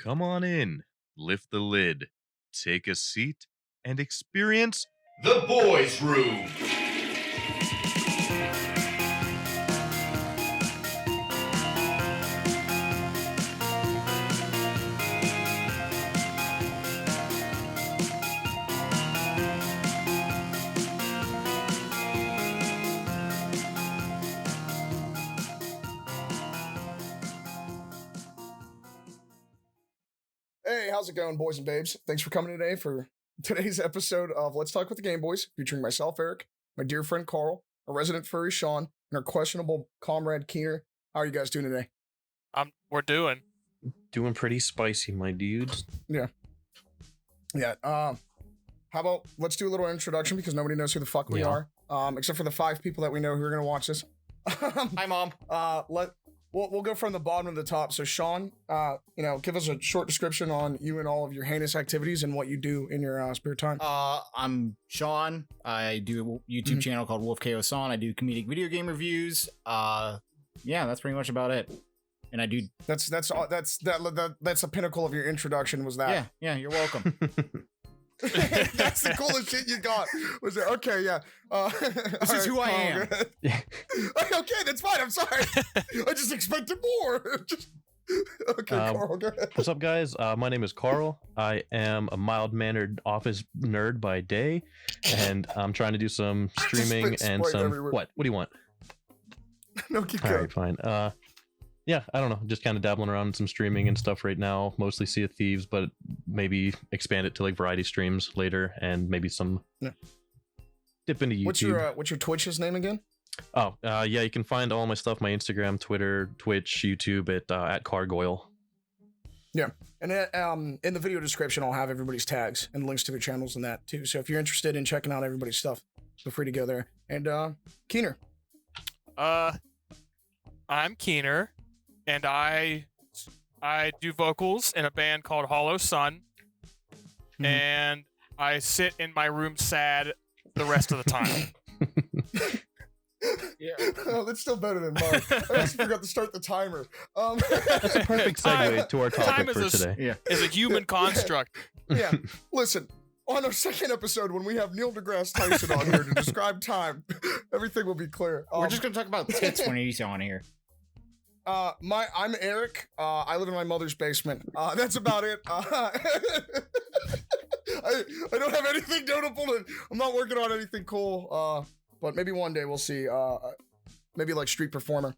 Come on in, lift the lid, take a seat, and experience The Boys Room. Hey, how's it going, boys and babes? Thanks for coming today for today's episode of Let's Talk with the Game Boys, featuring myself, Eric, my dear friend Karl, our resident furry Sean, and our questionable comrade Keener. How are you guys doing today? We're Doing pretty spicy, my dudes. Yeah. How about let's do a little introduction because nobody knows who the fuck we are, except for the 5 people that we know who are gonna watch this. Hi, Mom. We'll go from the bottom to the top. So Sean, give us a short description on you and all of your heinous activities and what you do in your spare time. I'm Sean. I do a YouTube channel called Wolf KO Son. I do comedic video game reviews. That's pretty much about it. And I do. That's the pinnacle of your introduction. Was that? Yeah. You're welcome. That's the coolest shit you got. Was it? Okay, yeah. This is who I am. Okay, that's fine. I'm sorry. I just expected more. Okay, Karl, go ahead. What's up, guys? My name is Karl. I am a mild-mannered office nerd by day, and I'm trying to do some streaming and some. Everywhere. What do you want? No, keep All going. right, fine. Yeah, I don't know. Just kind of dabbling around in some streaming and stuff right now. Mostly Sea of Thieves, but maybe expand it to like variety streams later, and maybe some dip into YouTube. What's your Twitch's name again? You can find all my stuff, my Instagram, Twitter, Twitch, YouTube at Gargoyle. Yeah, and in the video description, I'll have everybody's tags and links to their channels and that too. So if you're interested in checking out everybody's stuff, feel free to go there. And Keener. I'm Keener, and I do vocals in a band called Hollow Sun, and I sit in my room sad the rest of the time. Yeah, that's still better than mine. I just forgot to start the timer. That's a perfect segue to our topic for today. Yeah. Is a human construct. Yeah, listen. On our second episode, when we have Neil deGrasse Tyson on here to describe time, everything will be clear. We're just gonna talk about tits when he's on here. I'm Eric. I live in my mother's basement. That's about it. I don't have anything notable. I'm not working on anything cool. But maybe one day we'll see. Maybe like street performer.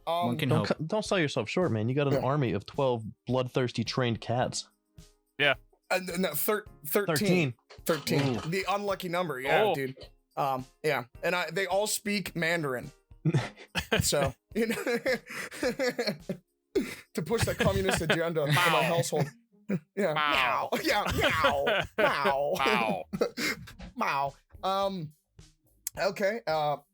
One can hope. Don't sell yourself short, man. You got an army of 12 bloodthirsty trained cats. Yeah. And no, 13. 13. Ooh. The unlucky number. Yeah, dude. Yeah. And they all speak Mandarin. So, to push that communist agenda in my household. Yeah. Meow. Yeah. Meow. Meow. Wow. Meow. Okay. I'll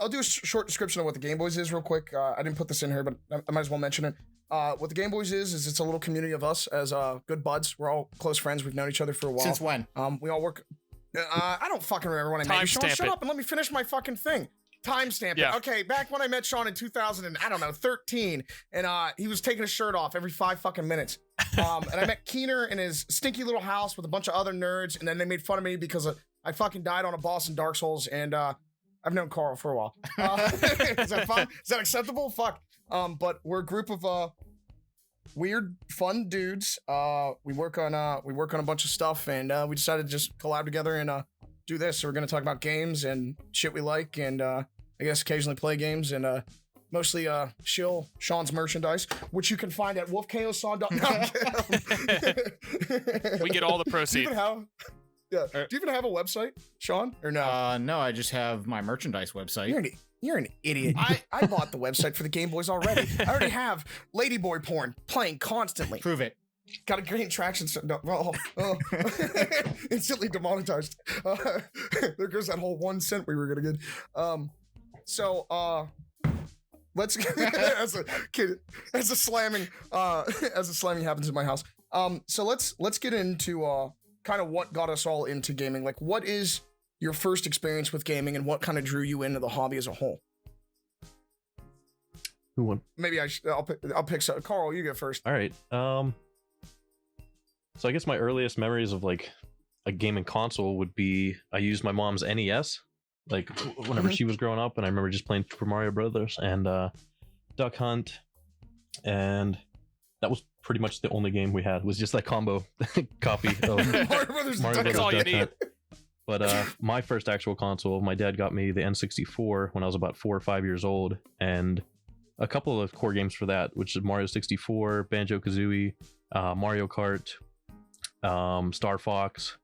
do a short description of what the Game Boys is real quick. I didn't put this in here, but I might as well mention it. What the Game Boys is it's a little community of us as good buds. We're all close friends. We've known each other for a while. Since when? We all work. I don't fucking remember when I met you. Sean, shut up and let me finish my fucking thing. Timestamp it. Yeah. Okay, back when I met Sean in 2013, and he was taking his shirt off every 5 fucking minutes. And I met Keener in his stinky little house with a bunch of other nerds, and then they made fun of me because I fucking died on a boss in Dark Souls, and I've known Karl for a while. Is that fun? Is that acceptable? Fuck. But we're a group of weird, fun dudes. We work on a bunch of stuff, and we decided to just collab together and do this. So we're gonna talk about games and shit we like, and I guess occasionally play games and mostly shill Sean's merchandise, which you can find at wolfkoson.com. We get all the proceeds. Do you even have a website, Sean, or no? No, I just have my merchandise website. You're an idiot. I bought the website for the Game Boys already. I already have ladyboy porn playing constantly. Prove it. Got a great traction. Instantly demonetized. There goes that whole 1 cent we were gonna get. Let's as a slamming happens in my house. So let's get into kind of what got us all into gaming. Like, what is your first experience with gaming, and what kind of drew you into the hobby as a whole? Who won? Maybe I'll pick some. Carl, you go first. All right. So I guess my earliest memories of like a gaming console would be I used my mom's NES, like whenever she was growing up, and I remember just playing Super Mario Brothers and Duck Hunt, and that was pretty much the only game we had. Was just that combo copy of Mario Brothers. Mario Brothers all you Duck need. Hunt. But my first actual console, my dad got me the N64 when I was about 4 or 5 years old, and a couple of core games for that, which is Mario 64, Banjo-Kazooie, Mario Kart, Star Fox.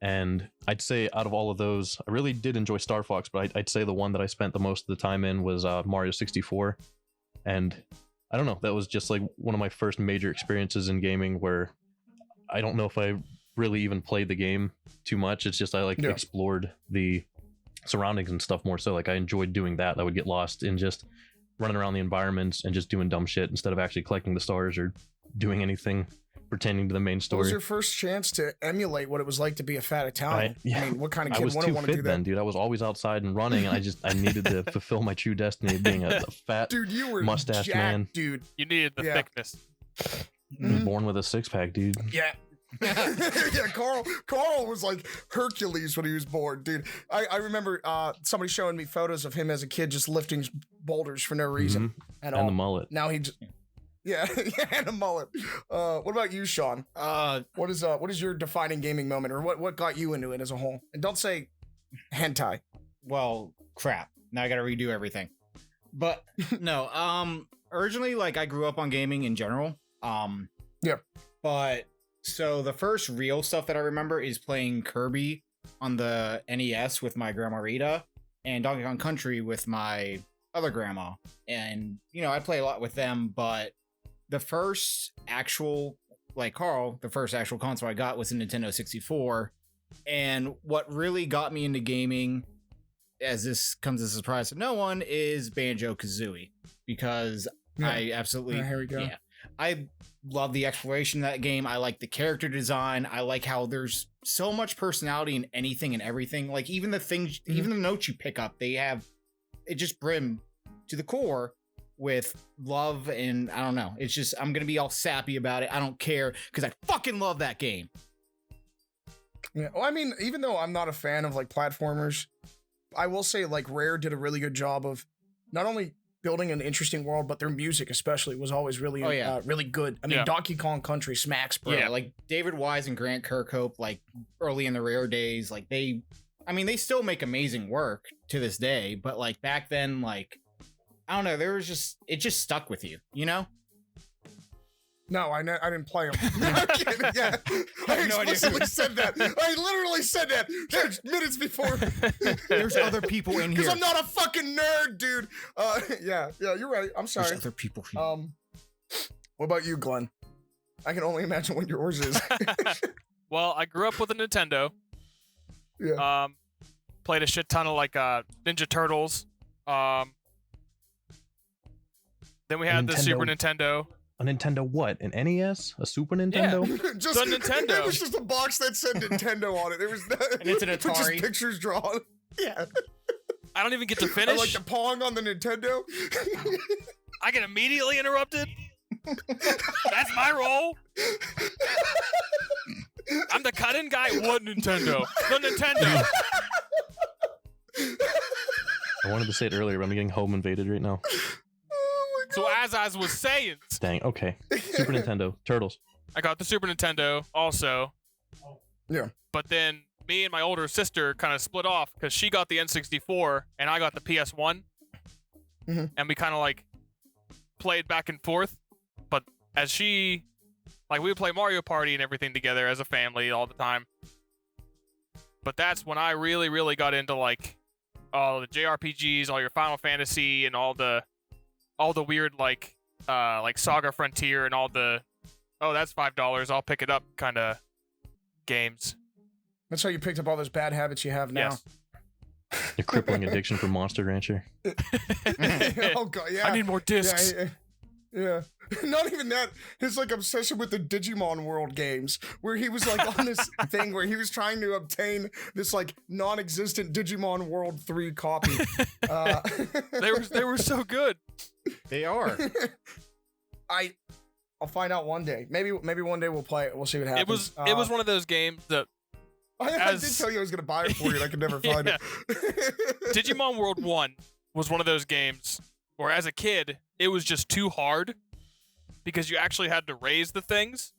And I'd say out of all of those, I really did enjoy Star Fox, but I'd say the one that I spent the most of the time in was Mario 64. And I don't know, that was just like one of my first major experiences in gaming where I don't know if I really even played the game too much. It's just I explored the surroundings and stuff more so. Like I enjoyed doing that. I would get lost in just running around the environments and just doing dumb shit instead of actually collecting the stars or doing anything pertaining to the main What story. was your first chance to emulate what it was like to be a fat Italian? I mean, what kind of I kid was wouldn't too want to do fit that? then, dude. I was always outside and running, and I needed to fulfill my true destiny of being a fat Dude, you were mustache jacked, man. dude. You needed the Yeah. thickness. Born with a six pack, dude. Yeah. Yeah, Carl was like Hercules when he was born, dude. I remember somebody showing me photos of him as a kid just lifting boulders for no reason at all. And the mullet. Now he just yeah, and a mullet. What about you, Sean? What is your defining gaming moment, or what got you into it as a whole? And don't say hentai. Well, crap. Now I gotta redo everything. But no, originally, like, I grew up on gaming in general. Yeah. But so the first real stuff that I remember is playing Kirby on the NES with my grandma Rita, and Donkey Kong Country with my other grandma. And, you know, I play a lot with them, but the first actual, like Carl, the first actual console I got was a Nintendo 64. And what really got me into gaming, as this comes as a surprise to no one, is Banjo-Kazooie. Because Yeah. I absolutely... Here we go. Yeah. I love the exploration of that game. I like the character design. I like how there's so much personality in anything and everything. Like, even the things, even the notes you pick up, they have... It just brim to the core with love, and I don't know. It's just, I'm gonna be all sappy about it. I don't care, because I fucking love that game. Yeah. Well, I mean, even though I'm not a fan of like platformers, I will say like Rare did a really good job of not only building an interesting world, but their music especially was always really, really good. I mean, Yeah. Donkey Kong Country smacks, bro. Yeah, like David Wise and Grant Kirkhope, like early in the Rare days, like they still make amazing work to this day, but like back then, like, I don't know, it just stuck with you, you know? No, I didn't play them. I'm kidding. Yeah, I have no idea. explicitly said that. I literally said that just minutes before. There's other people in Because here. I'm not a fucking nerd, dude. Yeah, you're right. I'm There's sorry. other people here. What about you, Glenn? I can only imagine what yours is. Well, I grew up with a Nintendo. Yeah. Played a shit ton of like Ninja Turtles. Then we had the Super Nintendo. A Nintendo what? An NES? A Super Nintendo? Just The Nintendo. It was just a box that said Nintendo on it. It was And it's an just Atari. pictures drawn. Yeah. I don't even get to I finish. like the Pong on the Nintendo. I get immediately interrupted. That's my role. I'm the cut-in guy. What Nintendo? The Nintendo. I wanted to say it earlier, but I'm getting home invaded right now. So as I was saying, Dang, okay. Super Nintendo. Turtles. I got the Super Nintendo also. Yeah. But then me and my older sister kind of split off because she got the N64 and I got the PS1. Mhm. And we kind of like played back and forth. But as she, like, we would play Mario Party and everything together as a family all the time. But that's when I really, really got into like all the JRPGs, all your Final Fantasy, and all the weird like Saga Frontier and all the, oh, that's $5, I'll pick it up kind of games. That's how you picked up all those bad habits you have now. Yes. A crippling addiction for Monster Rancher. Oh god, yeah. I need more discs. Yeah, Yeah. Not even that. His like obsession with the Digimon World games, where he was like on this thing where he was trying to obtain this like non-existent Digimon World 3 copy. They were so good. They are. I'll find out one day. Maybe one day we'll play it. We'll see what happens. It was one of those games that I did tell you I was gonna buy it for you, and I could never find it. Digimon World 1 was one of those games where as a kid, it was just too hard because you actually had to raise the things.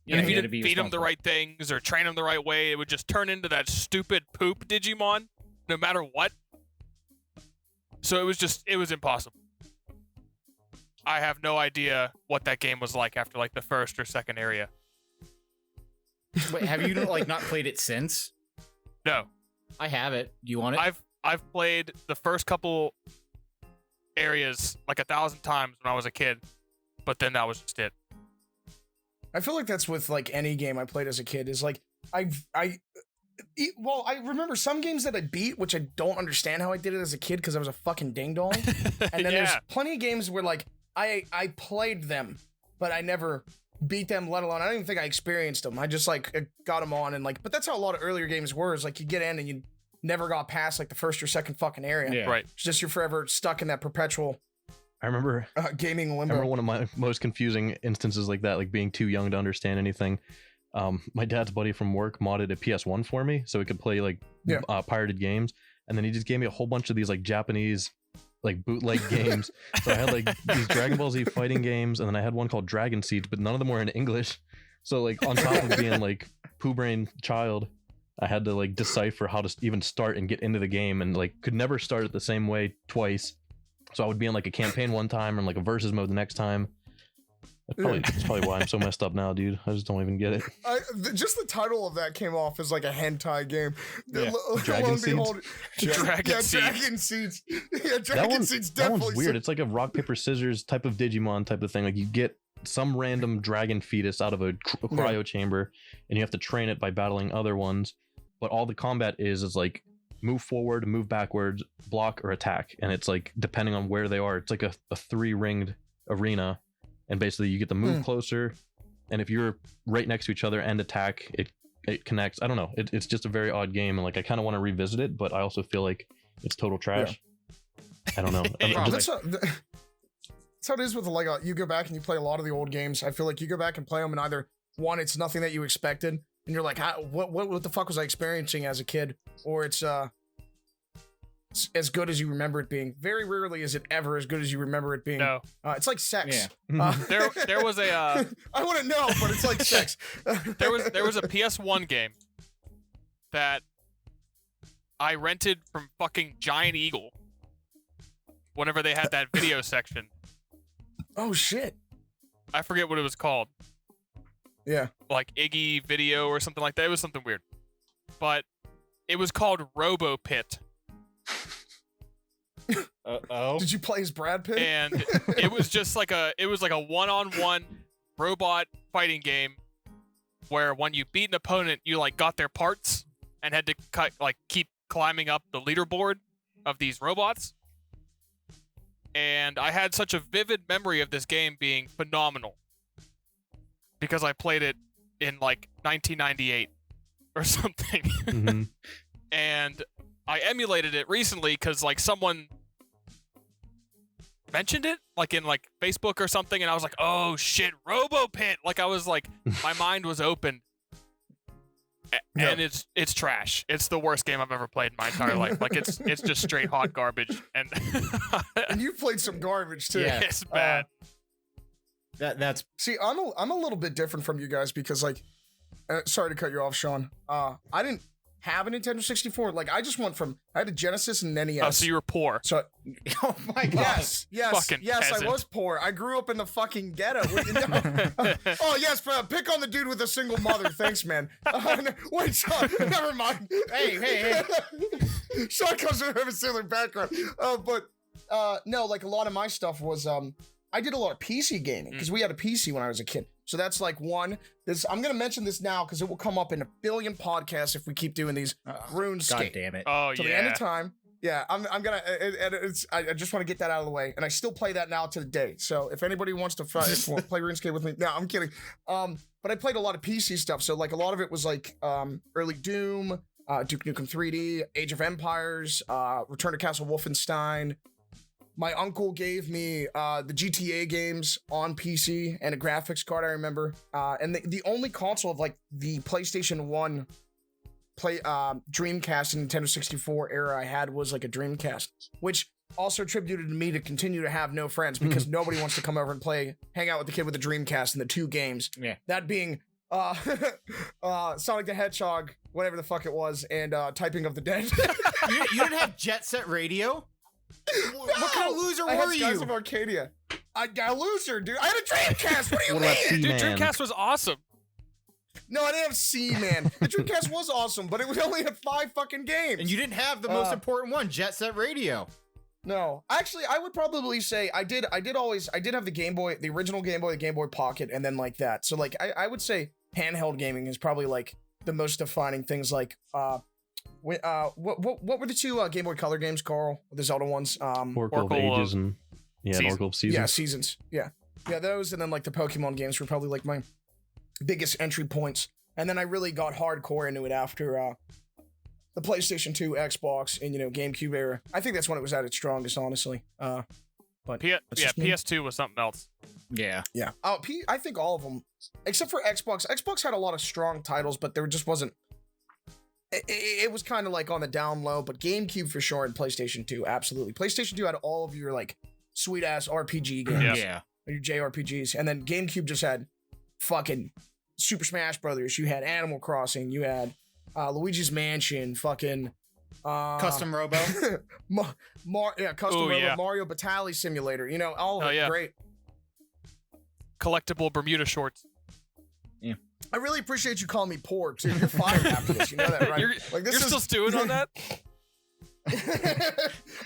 Yeah, And if you had to didn't be feed them the responsible. right things or train them the right way, it would just turn into that stupid poop Digimon, no matter what. So it was impossible. I have no idea what that game was like after like the first or second area. Wait, have you like not played it since? No, I have it. Do you want it? I've played the first couple areas like 1,000 times when I was a kid, but then that was just it. I feel like that's with like any game I played as a kid. Is like I remember some games that I beat, which I don't understand how I did it as a kid because I was a fucking ding dong. And then there's plenty of games where like I played them, but I never beat them, let alone I don't even think I experienced them. I just like got them on and like, but that's how a lot of earlier games were. Is like you get in and you never got past like the first or second fucking area. Yeah. Right. It's just you're forever stuck in that perpetual I remember gaming I limbo. remember one of my most confusing instances like that, like being too young to understand anything. My dad's buddy from work modded a PS1 for me so we could play like pirated games, and then he just gave me a whole bunch of these like Japanese like bootleg games. So I had like these Dragon Ball Z fighting games, and then I had one called Dragon Seeds, but none of them were in English. So like on top of being like poo brain child, I had to like decipher how to even start and get into the game, and like could never start it the same way twice. So I would be in like a campaign one time and like a versus mode the next time. That's probably why I'm so messed up now, dude. I just don't even get it. Just the title of that came off as like a hentai game. Yeah. Dragon Seeds? Dragon Seeds. Dragon Seeds. Yeah, That Dragon one, Seeds that definitely. one's weird. It's like a rock paper scissors type of Digimon type of thing. Like you get some random dragon fetus out of a cryo chamber, and you have to train it by battling other ones. But all the combat is like move forward, move backwards, block, or attack. And it's like depending on where they are, it's like a 3-ringed arena. And basically you get to move closer, and if you're right next to each other and attack, it connects. I don't know. It's just a very odd game, and like I kind of want to revisit it, but I also feel like it's total trash. I don't know. That's how it is with like you go back and you play a lot of the old games. I feel like you go back and play them, and either one, it's nothing that you expected, and you're like, what the fuck was I experiencing as a kid, or it's as good as you remember it being. Very rarely is it ever as good as you remember it being. No. It's like sex. Yeah. There was a I wouldn't know, but it's like sex. there was a PS1 game that I rented from fucking Giant Eagle whenever they had that video section. Oh shit. I forget what it was called. Yeah. Like Iggy Video or something like that. It was something weird. But it was called Robo Pit. Oh. Did you play as Brad Pitt? And it was just like a one-on-one robot fighting game where when you beat an opponent, you like got their parts and had to keep climbing up the leaderboard of these robots. And I had such a vivid memory of this game being phenomenal because I played it in like 1998 or something. Mm-hmm. And I emulated it recently because like someone mentioned it like in like Facebook or something, and I was like, oh shit, Robo Pit. Like I was like, my mind was open. And it's trash. It's the worst game I've ever played in my entire life. Like it's just straight hot garbage. And And you played some garbage too. Yeah. it's bad. That's See, I'm a little bit different from you guys because like, sorry to cut you off, Sean. I didn't have a Nintendo 64. Like I just went from I had a Genesis and an NES. Oh, so you were poor. So oh my god. yes, Fucking I peasant. was poor. I grew up in the fucking ghetto. Oh yes, pick on the dude with a single mother. Thanks, man. Wait, Sean. Never mind. Hey. Sean comes from a similar background. But no, like a lot of my stuff was I did a lot of PC gaming because we had a PC when I was a kid. So that's like one. I'm gonna mention this now because it will come up in a billion podcasts if we keep doing these. RuneScape. God damn it. Oh Till yeah. the end of time. Yeah, I'm gonna. I just want to get that out of the way, and I still play that now to the day. So if anybody wants to play RuneScape with me, no, I'm kidding. But I played a lot of PC stuff, so like a lot of it was like early Doom, Duke Nukem 3D, Age of Empires, Return to Castle Wolfenstein. My uncle gave me the GTA games on PC and a graphics card, I remember. And the only console of like the PlayStation 1 Dreamcast and Nintendo 64 era I had was like a Dreamcast, which also attributed to me to continue to have no friends because nobody wants to come over and hang out with the kid with the Dreamcast and the 2 games. Yeah. That being Sonic the Hedgehog, whatever the fuck it was, and Typing of the Dead. You didn't have Jet Set Radio? What kind of loser were you? Skies of Arcadia. I got a loser, dude. I had a Dreamcast. What do you mean? Dude, Dreamcast was awesome. No, I didn't have C-Man. The Dreamcast was awesome, but it was only had 5 fucking games. And you didn't have the most important one, Jet Set Radio. No, actually, I would probably say I did have the Game Boy, the original Game Boy, the Game Boy Pocket, and then like that. So like, I would say handheld gaming is probably like the most defining things. Like, what were the 2 Game Boy Color games, Carl? The Zelda ones. Oracle of Ages and Oracle of Seasons. Yeah, Seasons. Yeah, those, and then like the Pokemon games were probably like my biggest entry points. And then I really got hardcore into it after the PlayStation 2, Xbox, and GameCube era. I think that's when it was at its strongest, honestly. But PS2 was something else. Yeah. Oh, I think all of them, except for Xbox. Xbox had a lot of strong titles, but there just wasn't. It was kind of like on the down low. But GameCube for sure, and PlayStation 2, absolutely. PlayStation 2 had all of your like sweet ass RPG games, your JRPGs, and then GameCube just had fucking Super Smash Brothers. You had Animal Crossing. You had Luigi's Mansion. Fucking Custom Robo. Custom Robo. Mario Batali Simulator. All of it. Great. Collectible Bermuda shorts. Yeah. I really appreciate you calling me poor too. You're fired after this. You know that, right? You're still stewing on that?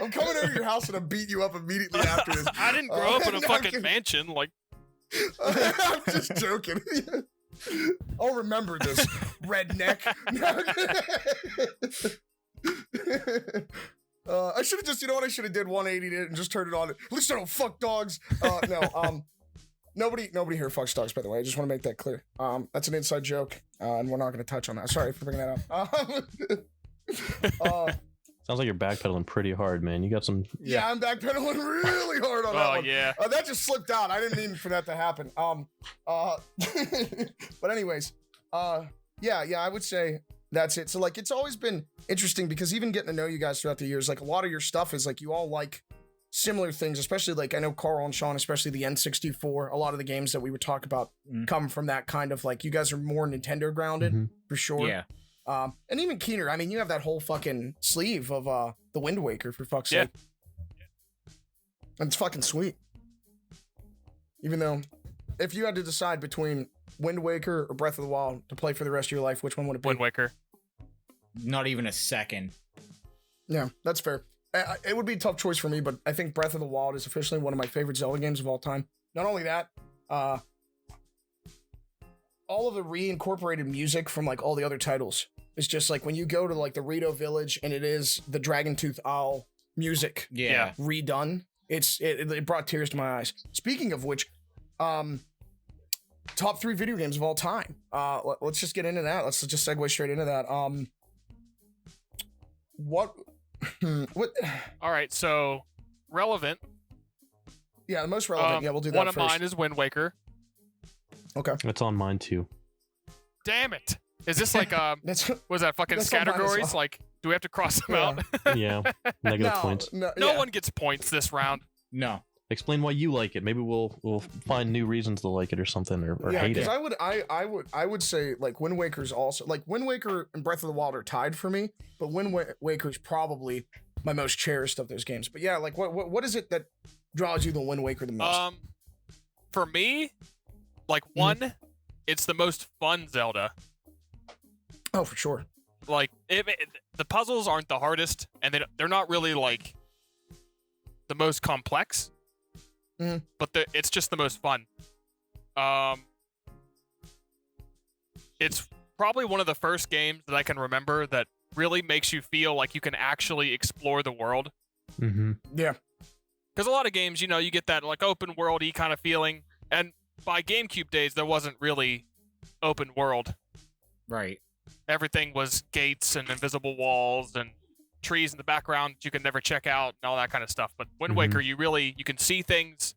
I'm coming over to your house and I'm beating you up immediately after this. I didn't grow up in a fucking mansion. Like, I'm just joking. I'll remember this, redneck. I should have just, I should have did 180 it and just turned it on. At least I don't fuck dogs. Nobody here fucks dogs, by the way. I just want to make that clear. That's an inside joke, and we're not going to touch on that. Sorry for bringing that up. Sounds like you're backpedaling pretty hard, man. You got some. Yeah, I'm backpedaling really hard on that one. Yeah. That just slipped out. I didn't mean for that to happen. But anyways, yeah, I would say that's it. So like, it's always been interesting because even getting to know you guys throughout the years, like a lot of your stuff is like you all like similar things, especially like I know Karl and Sean, especially the N64. A lot of the games that we would talk about come from that kind of like you guys are more Nintendo grounded for sure. Yeah. And even Keener, I mean, you have that whole fucking sleeve of the Wind Waker for fuck's sake. And it's fucking sweet. Even though, if you had to decide between Wind Waker or Breath of the Wild to play for the rest of your life, which one would it be? Wind Waker. Not even a second. Yeah, that's fair. It would be a tough choice for me, but I think Breath of the Wild is officially one of my favorite Zelda games of all time. Not only that, all of the reincorporated music from like all the other titles. It's just like when you go to like the Rito Village and it is the Dragon Tooth Owl music redone. It brought tears to my eyes. Speaking of which, top 3 video games of all time. Let's just get into that. Let's just segue straight into that. What? All right, so relevant. Yeah, the most relevant. Yeah, we'll do that One first. of mine is Wind Waker. Okay. It's on mine too. Damn it. Is this like was that fucking categories? Like, do we have to cross them out? Yeah. Negative points. No one gets points this round. No. Explain why you like it. Maybe we'll find new reasons to like it or something or hate it. Yeah, because I would say like Wind Waker's also like Wind Waker and Breath of the Wild are tied for me, but Wind Waker's probably my most cherished of those games. But yeah, like what is it that draws you to Wind Waker the most? For me, like one, it's the most fun Zelda. Oh, for sure. Like the puzzles aren't the hardest, and they're not really like the most complex. But it's just the most fun. It's probably one of the first games that I can remember that really makes you feel like you can actually explore the world. Mm-hmm. Yeah. Because a lot of games, you know, you get that like open world-y kind of feeling, and by GameCube days, there wasn't really open world. Right. Everything was gates and invisible walls and trees in the background that you can never check out and all that kind of stuff. But Wind Waker, you can see things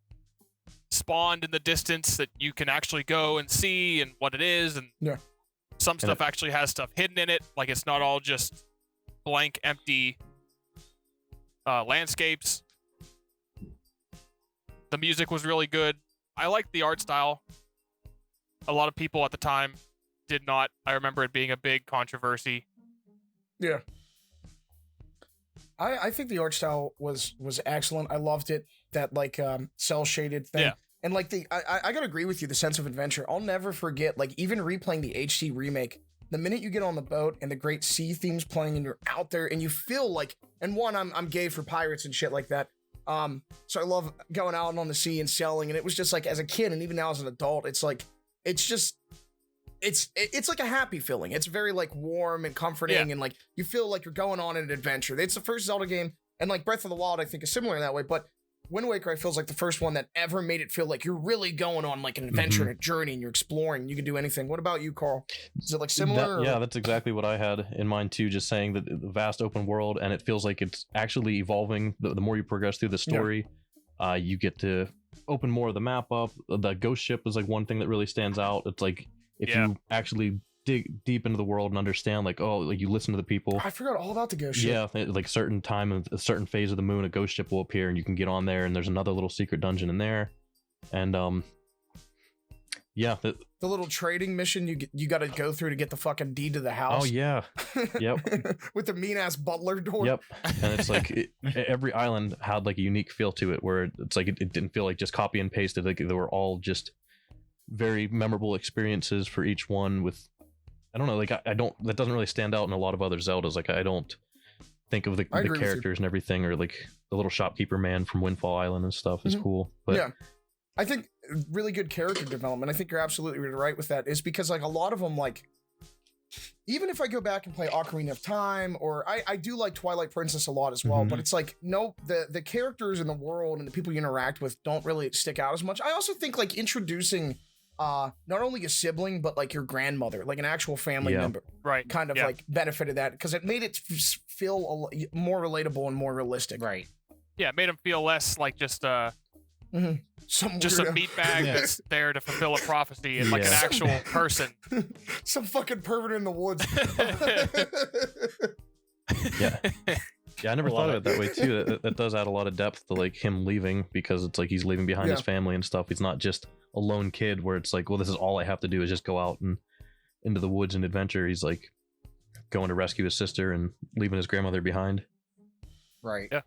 spawned in the distance that you can actually go and see and what it is, and some stuff actually has stuff hidden in it. Like it's not all just blank, empty landscapes. The music was really good. I liked the art style. A lot of people at the time did not. I remember it being a big controversy. Yeah. I think the art style was excellent. I loved it. That like cell shaded thing. Yeah. And like I gotta agree with you, the sense of adventure. I'll never forget, like even replaying the HD remake, the minute you get on the boat and the great sea themes playing and you're out there and you feel like, and one, I'm gay for pirates and shit like that. So I love going out on the sea and sailing, and it was just like as a kid and even now as an adult, it's like it's like a happy feeling. It's very like warm and comforting, and like you feel like you're going on an adventure. It's the first Zelda game, and like Breath of the Wild I think is similar in that way, but Wind Waker I feel is like the first one that ever made it feel like you're really going on like an adventure and a journey and you're exploring. You can do anything. What about you, Karl? Is it like similar? Yeah, that's exactly what I had in mind too. Just saying that the vast open world, and it feels like it's actually evolving. The more you progress through the story, you get to open more of the map up. The ghost ship is like one thing that really stands out. It's like if you actually dig deep into the world and understand, like, oh, like you listen to the people. I forgot all about the ghost ship. Yeah, like certain time of a certain phase of the moon, a ghost ship will appear and you can get on there, and there's another little secret dungeon in there. And the little trading mission you got to go through to get the fucking deed to the house. Oh yeah. Yep. With the mean ass butler door. Yep. And it's like every island had like a unique feel to it, where it's like it didn't feel like just copy and pasted. Like they were all just very memorable experiences for each one. With I don't know, like I don't, that doesn't really stand out in a lot of other Zeldas. Like I don't think of the characters and everything, or like the little shopkeeper man from Windfall Island and stuff is cool. But yeah, I think really good character development. I think you're absolutely right with that. Is because like a lot of them, like even if I go back and play Ocarina of Time, or I do like Twilight Princess a lot as well, but it's like no, the characters in the world and the people you interact with don't really stick out as much. I also think like introducing not only a sibling but like your grandmother, like an actual family member, right, kind of like benefited that because it made it feel more relatable and more realistic. Right. Yeah, it made him feel less like just just a meat bag that's there to fulfill a prophecy and like an actual person. Some fucking pervert in the woods. Yeah, I never thought of it that way too. That does add a lot of depth to like him leaving, because it's like he's leaving behind his family and stuff. He's not just a lone kid where it's like, well, this is all I have to do is just go out and into the woods and adventure. He's like going to rescue his sister and leaving his grandmother behind. Right. Yeah.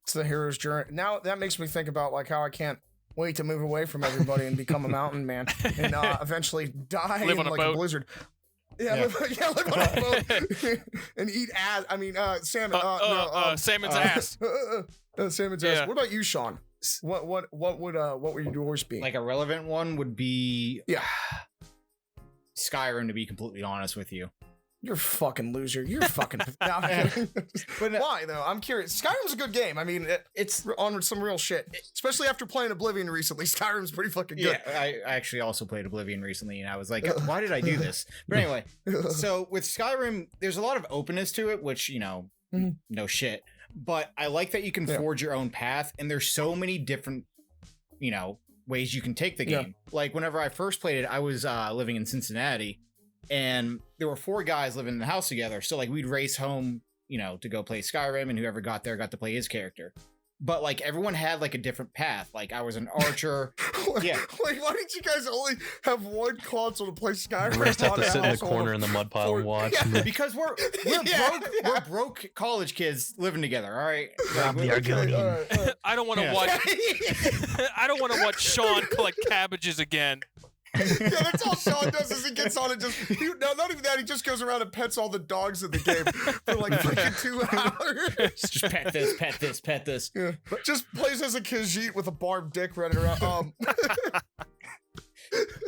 It's the hero's journey. Now that makes me think about like how I can't wait to move away from everybody and become a mountain man and eventually die in like a blizzard. Live on a boat and eat ass. I mean, salmon. Salmon's ass. Salmon's ass. What about you, Sean? What would yours be? Like a relevant one would be Skyrim, to be completely honest with you. You're a fucking loser. You're fucking. But why though? I'm curious. Skyrim's a good game. I mean, it's on some real shit. Especially after playing Oblivion recently, Skyrim's pretty fucking good. Yeah, I actually also played Oblivion recently, and I was like, why did I do this? But anyway, so with Skyrim, there's a lot of openness to it, which, you know, no shit. But I like that you can forge your own path, and there's so many different, you know, ways you can take the game. Like whenever I first played it, I was living in Cincinnati. And there were 4 guys living in the house together. So like we'd race home, you know, to go play Skyrim, and whoever got there got to play his character. But like everyone had like a different path. Like I was an archer. Like why didn't you guys only have one console to play Skyrim? The rest have to sit in the corner in the mud pile and watch. Yeah, because we're broke college kids living together. All right. I don't want to watch. I don't want to watch Sean collect cabbages again. That's all Sean does is he gets on and not even that, he just goes around and pets all the dogs in the game for like freaking 2 hours. Just pet this, pet this. Yeah. But just plays as a Khajiit with a barbed dick running around.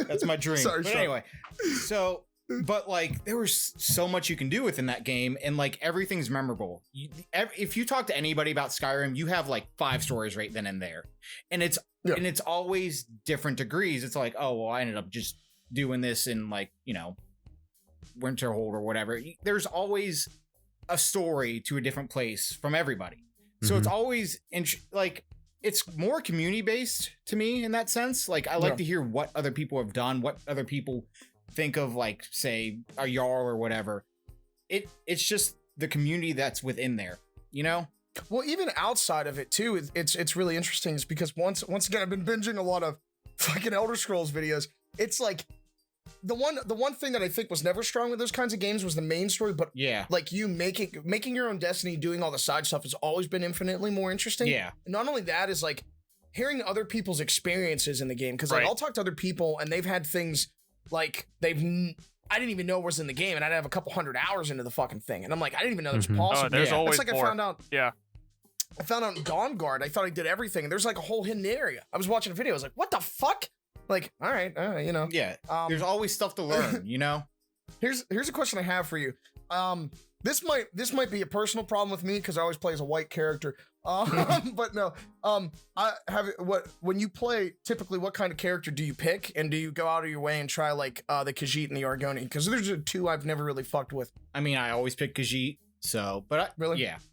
That's my dream. Sorry, but Sean. anyway, so But like there was so much you can do within that game, and like everything's memorable. If you talk to anybody about Skyrim, you have like 5 stories right then and there, and it's always different degrees. It's like, oh well, I ended up just doing this in like, you know, Winterhold or whatever. There's always a story to a different place from everybody, so it's always like it's more community based to me in that sense. Like I like to hear what other people have done, what other people think of, like say a Jarl or whatever. It's just the community that's within there, you know. Well, even outside of it too, it's really interesting, is because once again I've been binging a lot of fucking Elder Scrolls videos. It's like the one thing that I think was never strong with those kinds of games was the main story, but like you making your own destiny, doing all the side stuff has always been infinitely more interesting. And not only that is like hearing other people's experiences in the game, because like I'll talk to other people and they've had things like I didn't even know was in the game, and I'd have a couple 100 hours into the fucking thing, and I'm like, I didn't even know there's possible. Oh, there's always it's like more. I found out in Dawn Guard, I thought I did everything, and there's like a whole hidden area. I was watching a video, I was like, what the fuck? Like, all right, you know. There's always stuff to learn, you know. Here's a question I have for you. This might be a personal problem with me because I always play as a white character. But no. When you play, typically what kind of character do you pick, and do you go out of your way and try like the Khajiit and the Argonian? Because there's 2 I've never really fucked with. I mean, I always pick Khajiit. So, but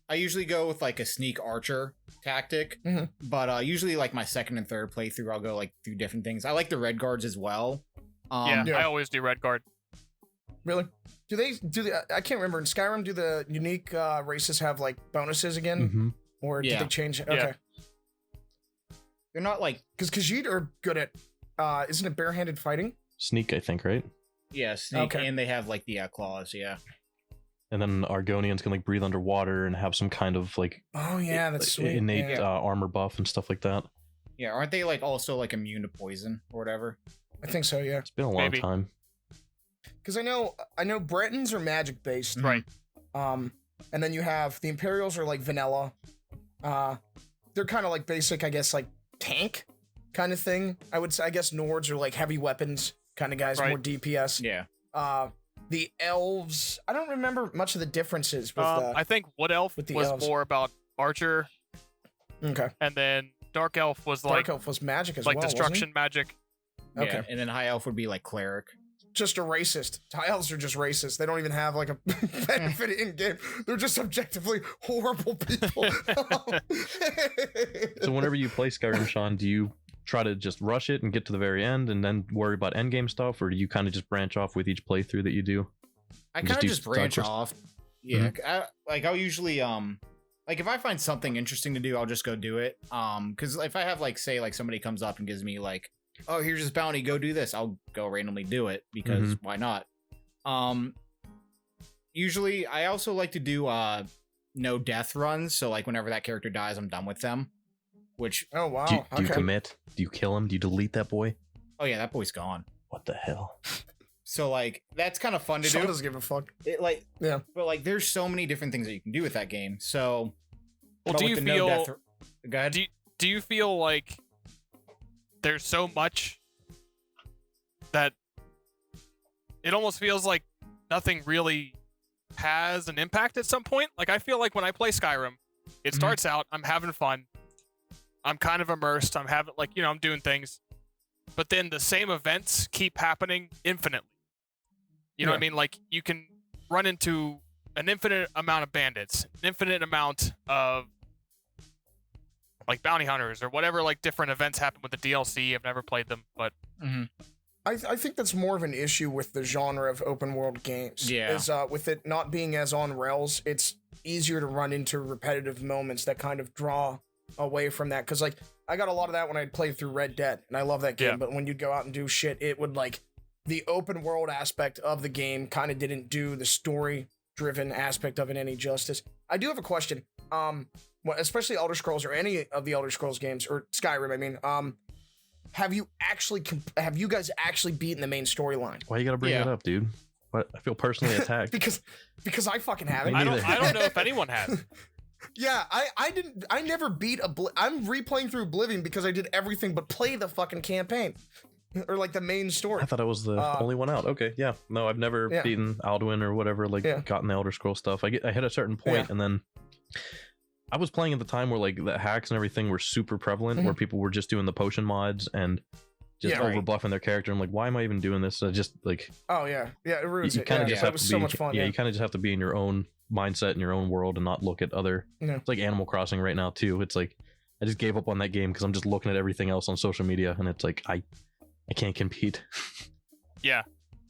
I usually go with like a sneak archer tactic. But usually like my second and third playthrough, I'll go like through different things. I like the red guards as well. I always do red guard. Really? Do they I can't remember in Skyrim, do the unique races have like bonuses again? Or did they change it? Okay. They're not like, because Khajiit are good at isn't it barehanded fighting? Sneak, I think, right? Yeah, sneak, and they have like the claws, And then Argonians can like breathe underwater and have some kind of like that's sweet. innate armor buff and stuff like that. Yeah, aren't they like also like immune to poison or whatever? I think so, yeah. It's been a long time. Because I know Bretons are magic based. Right. And then you have the Imperials are like vanilla. They're kind of like basic, I guess, like tank kind of thing. I would say, I guess Nords are like heavy weapons kind of guys, more DPS. Yeah. The elves, I don't remember much of the differences with I think Wood Elf was elves. more about archer. Okay. And then Dark Elf was like Dark Elf was magic as like well, destruction magic. Okay. Yeah, and then High Elf would be like cleric. Just a racist. High elves are just racist. They don't even have like a benefit in game. They're just objectively horrible people. So whenever you play Skyrim, Sean, do you try to just rush it and get to the very end and then worry about endgame stuff, or do you kind of just branch off with each playthrough that you do? I kind of just branch off. Yeah, I'll usually like if I find something interesting to do, I'll just go do it. Because if I have like say like somebody comes up and gives me like, oh, here's this bounty, go do this, I'll go randomly do it because why not? Usually I also like to do no death runs, so like whenever that character dies, I'm done with them. Which oh wow, do you commit? Do you kill him? Do you delete that boy? Oh yeah, that boy's gone. What the hell? So like that's kind of fun to do. Doesn't give a fuck. But like there's so many different things that you can do with that game. So well, do you feel? Go ahead. Do you feel like there's so much that it almost feels like nothing really has an impact at some point? Like I feel like when I play Skyrim, it starts out, I'm having fun, I'm kind of immersed, I'm having like, you know, I'm doing things, but then the same events keep happening infinitely. You know what I mean? Like you can run into an infinite amount of bandits, an infinite amount of like bounty hunters or whatever, like different events happen with the DLC. I've never played them, but I think that's more of an issue with the genre of open world games. Yeah. Is with it not being as on rails, it's easier to run into repetitive moments that kind of draw away from that. Because like I got a lot of that when I played through Red Dead, and I love that game. But when you'd go out and do shit, it would like the open world aspect of the game kind of didn't do the story driven aspect of it any justice. I do have a question. Especially Elder Scrolls or any of the Elder Scrolls games or Skyrim, I mean, have you guys actually beaten the main storyline? Why you gotta bring that up, dude? What? I feel personally attacked. because I fucking haven't. I don't know if anyone has. Yeah, I never beat I'm replaying through Oblivion because I did everything but play the fucking campaign. or like the main story. I thought I was the only one out. Okay, yeah. No, I've never Yeah. beaten Alduin or whatever, like Yeah. gotten the Elder Scroll stuff. I hit a certain point, and then I was playing at the time where like the hacks and everything were super prevalent, where people were just doing the potion mods and just Yeah, over right. buffing their character. I'm like, why am I even doing this? I just like Oh yeah, yeah, it ruins you it. kind of Yeah, just that have was to so be, much fun. yeah, Yeah, you kind of just have to be in your own mindset in your own world and not look at other. Yeah. It's like Animal Crossing right now too. It's like I just gave up on that game because I'm just looking at everything else on social media, and it's like I can't compete. Yeah,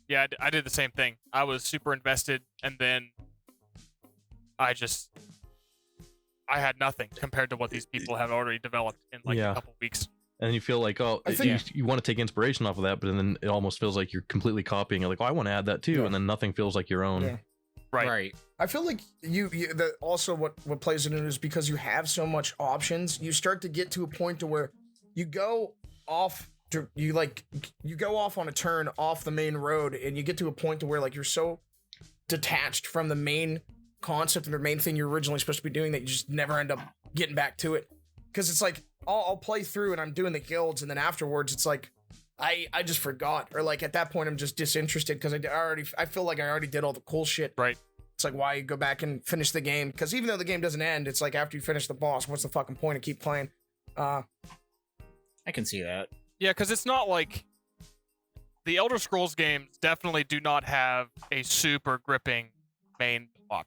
I did the same thing. I was super invested, and then I had nothing compared to what these people have already developed in like Yeah. a couple weeks. And you feel like, oh, I think- you want to take inspiration off of that, but then it almost feels like you're completely copying it. Like, oh, I want to add that too, Yeah. and then nothing feels like your own. Yeah. Right. I feel like also what plays into it is because you have so much options, you start to get to a point to where you go off you go off on a turn off the main road, and you get to a point to where like you're so detached from the main concept and the main thing you're originally supposed to be doing that you just never end up getting back to it. Because it's like I'll play through and I'm doing the guilds, and then afterwards it's like I just forgot, or like at that point I'm just disinterested because I feel like I already did all the cool shit. Right. It's like, why go back and finish the game? Because even though the game doesn't end, it's like after you finish the boss, what's the fucking point of keep playing? I can see that. Yeah, because it's not like the Elder Scrolls games definitely do not have a super gripping main plot,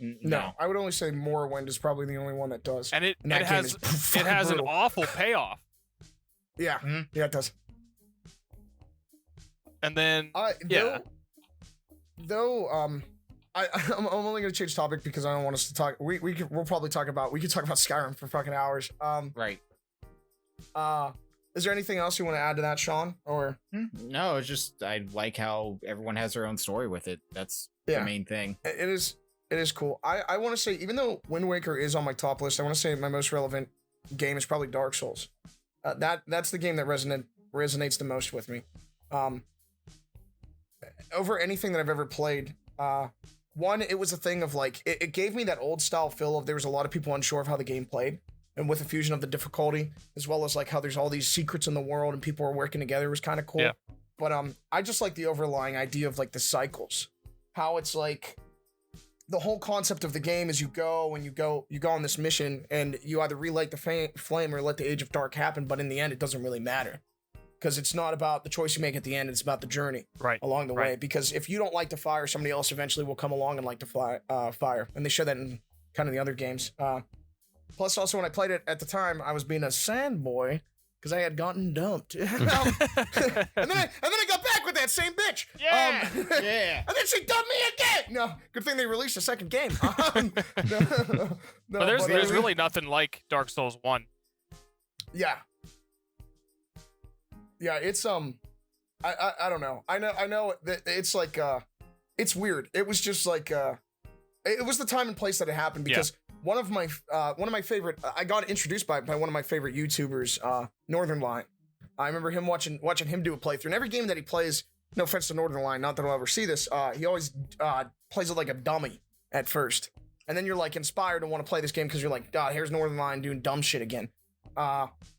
No, I would only say Morrowind is probably the only one that does. and it that game has is it fucking has an brutal. awful payoff. Yeah, Mhm. yeah, it does. And then Yeah. I'm only gonna change topic because I don't want us to talk. We could talk about Skyrim for fucking hours. Right. Is there anything else you want to add to that, Sean? Or No, it's just I like how everyone has their own story with it. That's Yeah. the main thing. it is cool. I want to say, even though Wind Waker is on my top list, I want to say my most relevant game is probably Dark Souls. That's the game that resonates the most with me. Over anything that I've ever played. One, it was a thing of like it gave me that old style feel of there was a lot of people unsure of how the game played, and with the fusion of the difficulty, as well as like how there's all these secrets in the world and people are working together, was kind of cool. Yeah. But I just like the overlying idea of like the cycles, how it's like the whole concept of the game is you go on this mission and you either relight the flame or let the Age of Dark happen, but in the end it doesn't really matter. Because it's not about the choice you make at the end, it's about the journey along the way. Because if you don't like the fire, somebody else eventually will come along and like the fire. And they show that in kind of the other games. Plus, also, when I played it at the time, I was being a sand boy because I had gotten dumped. and then I got back with that same bitch. Yeah. Yeah. And then she dumped me again. No, good thing they released a second game. No, but there's but, really nothing like Dark Souls 1. Yeah. Yeah, it's I don't know. I know that it's like it's weird. It was just like it was the time and place that it happened because one of my favorite I got introduced by one of my favorite YouTubers, Northern Line. I remember him watching him do a playthrough. And every game that he plays, no offense to Northern Line, not that I'll ever see this, he always plays it like a dummy at first. And then you're like inspired to want to play this game because you're like, God, here's Northern Line doing dumb shit again.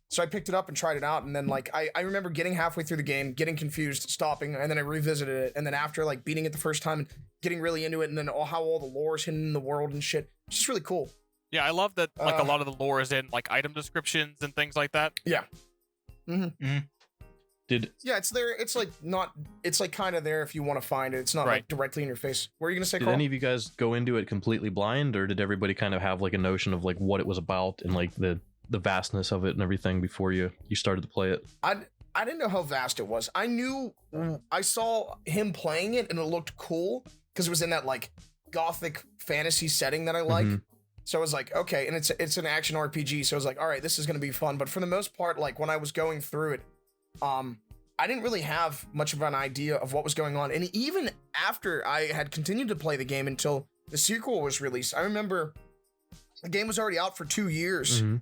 So I picked it up and tried it out, and then like I remember getting halfway through the game, getting confused, stopping, and then I revisited it, and then after like beating it the first time and getting really into it, and then how all the lore is hidden in the world and shit. It's just really cool. Yeah, I love that like a lot of the lore is in like item descriptions and things like that. Yeah. Did Yeah, it's there. It's like not. It's like kind of there if you want to find it. It's not Right. like directly in your face. What are you gonna say, did Karl? any of you guys go into it completely blind, or did everybody kind of have like a notion of like what it was about and like the vastness of it and everything before you started to play it? I didn't know how vast it was. I knew I saw him playing it and it looked cool because it was in that like gothic fantasy setting that I like. Mhm. So I was like, okay, and it's an action RPG, so I was like, all right, this is gonna be fun. But for the most part, like when I was going through it, I didn't really have much of an idea of what was going on. And even after I had continued to play the game until the sequel was released, I remember the game was already out for 2 years. Mhm.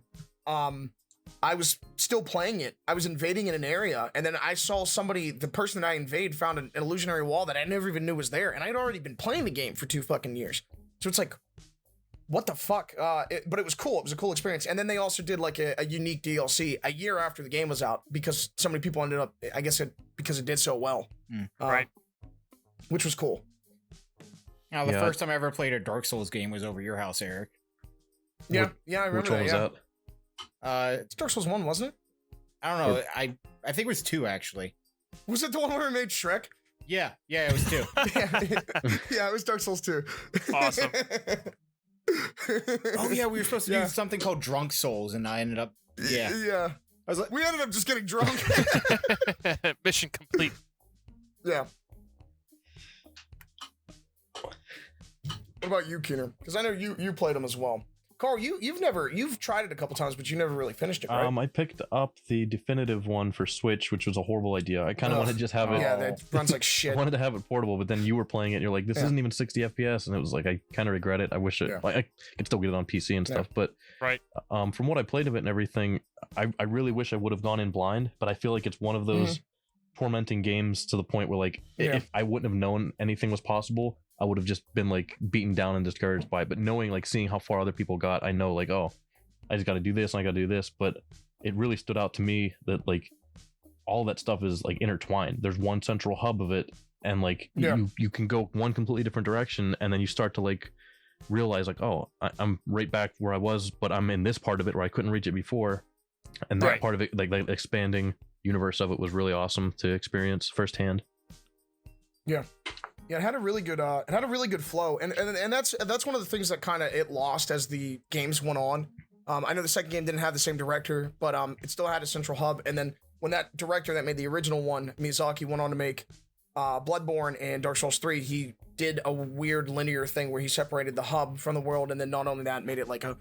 I was still playing it. I was invading in an area, and then I saw the person that I invade found an illusionary wall that I never even knew was there, and I'd already been playing the game for 2 fucking years. So it's like, what the fuck? But it was cool. It was a cool experience. And then they also did like a unique DLC a year after the game was out because so many people ended up, I guess, because it did so well. Right. Which was cool. Now, the first time I ever played a Dark Souls game was over your house, Eric. Yeah, I remember Which one was that. It's Dark Souls 1, wasn't it? I don't know. I think it was 2 actually. Was it the one where we made Shrek? Yeah, it was 2. Yeah, it was Dark Souls 2. Awesome. Oh yeah, we were supposed to do something called Drunk Souls, and I ended up. Yeah. Yeah. I was like, We ended up just getting drunk. Mission complete. Yeah. What about you, Keener? Because I know you played them as well. Karl, you've tried it a couple times, but you never really finished it, right? I picked up the definitive one for Switch, which was a horrible idea. I kind of wanted to just have it. Yeah, that runs like shit. I wanted to have it portable, but then you were playing it. And you're like, this isn't even 60 FPS, and it was like, I kind of regret it. I wish it. Yeah. Like, I could still get it on PC and stuff, but Right. From what I played of it and everything, I really wish I would have gone in blind. But I feel like it's one of those tormenting games to the point where like if I wouldn't have known anything was possible, I would have just been like beaten down and discouraged by it. But knowing, like, seeing how far other people got, I know like, oh, I just got to do this and I got to do this. But it really stood out to me that like all that stuff is like intertwined. There's one central hub of it, and like you can go one completely different direction, and then you start to like realize like, oh, I'm right back where I was, but I'm in this part of it where I couldn't reach it before. And that part of it, like the expanding universe of it, was really awesome to experience firsthand. Yeah, it had a really good flow, and that's one of the things that kind of it lost as the games went on. I know the second game didn't have the same director, but it still had a central hub. And then when that director that made the original one, Miyazaki, went on to make Bloodborne and Dark Souls 3, he did a weird linear thing where he separated the hub from the world, and then not only that, made it like a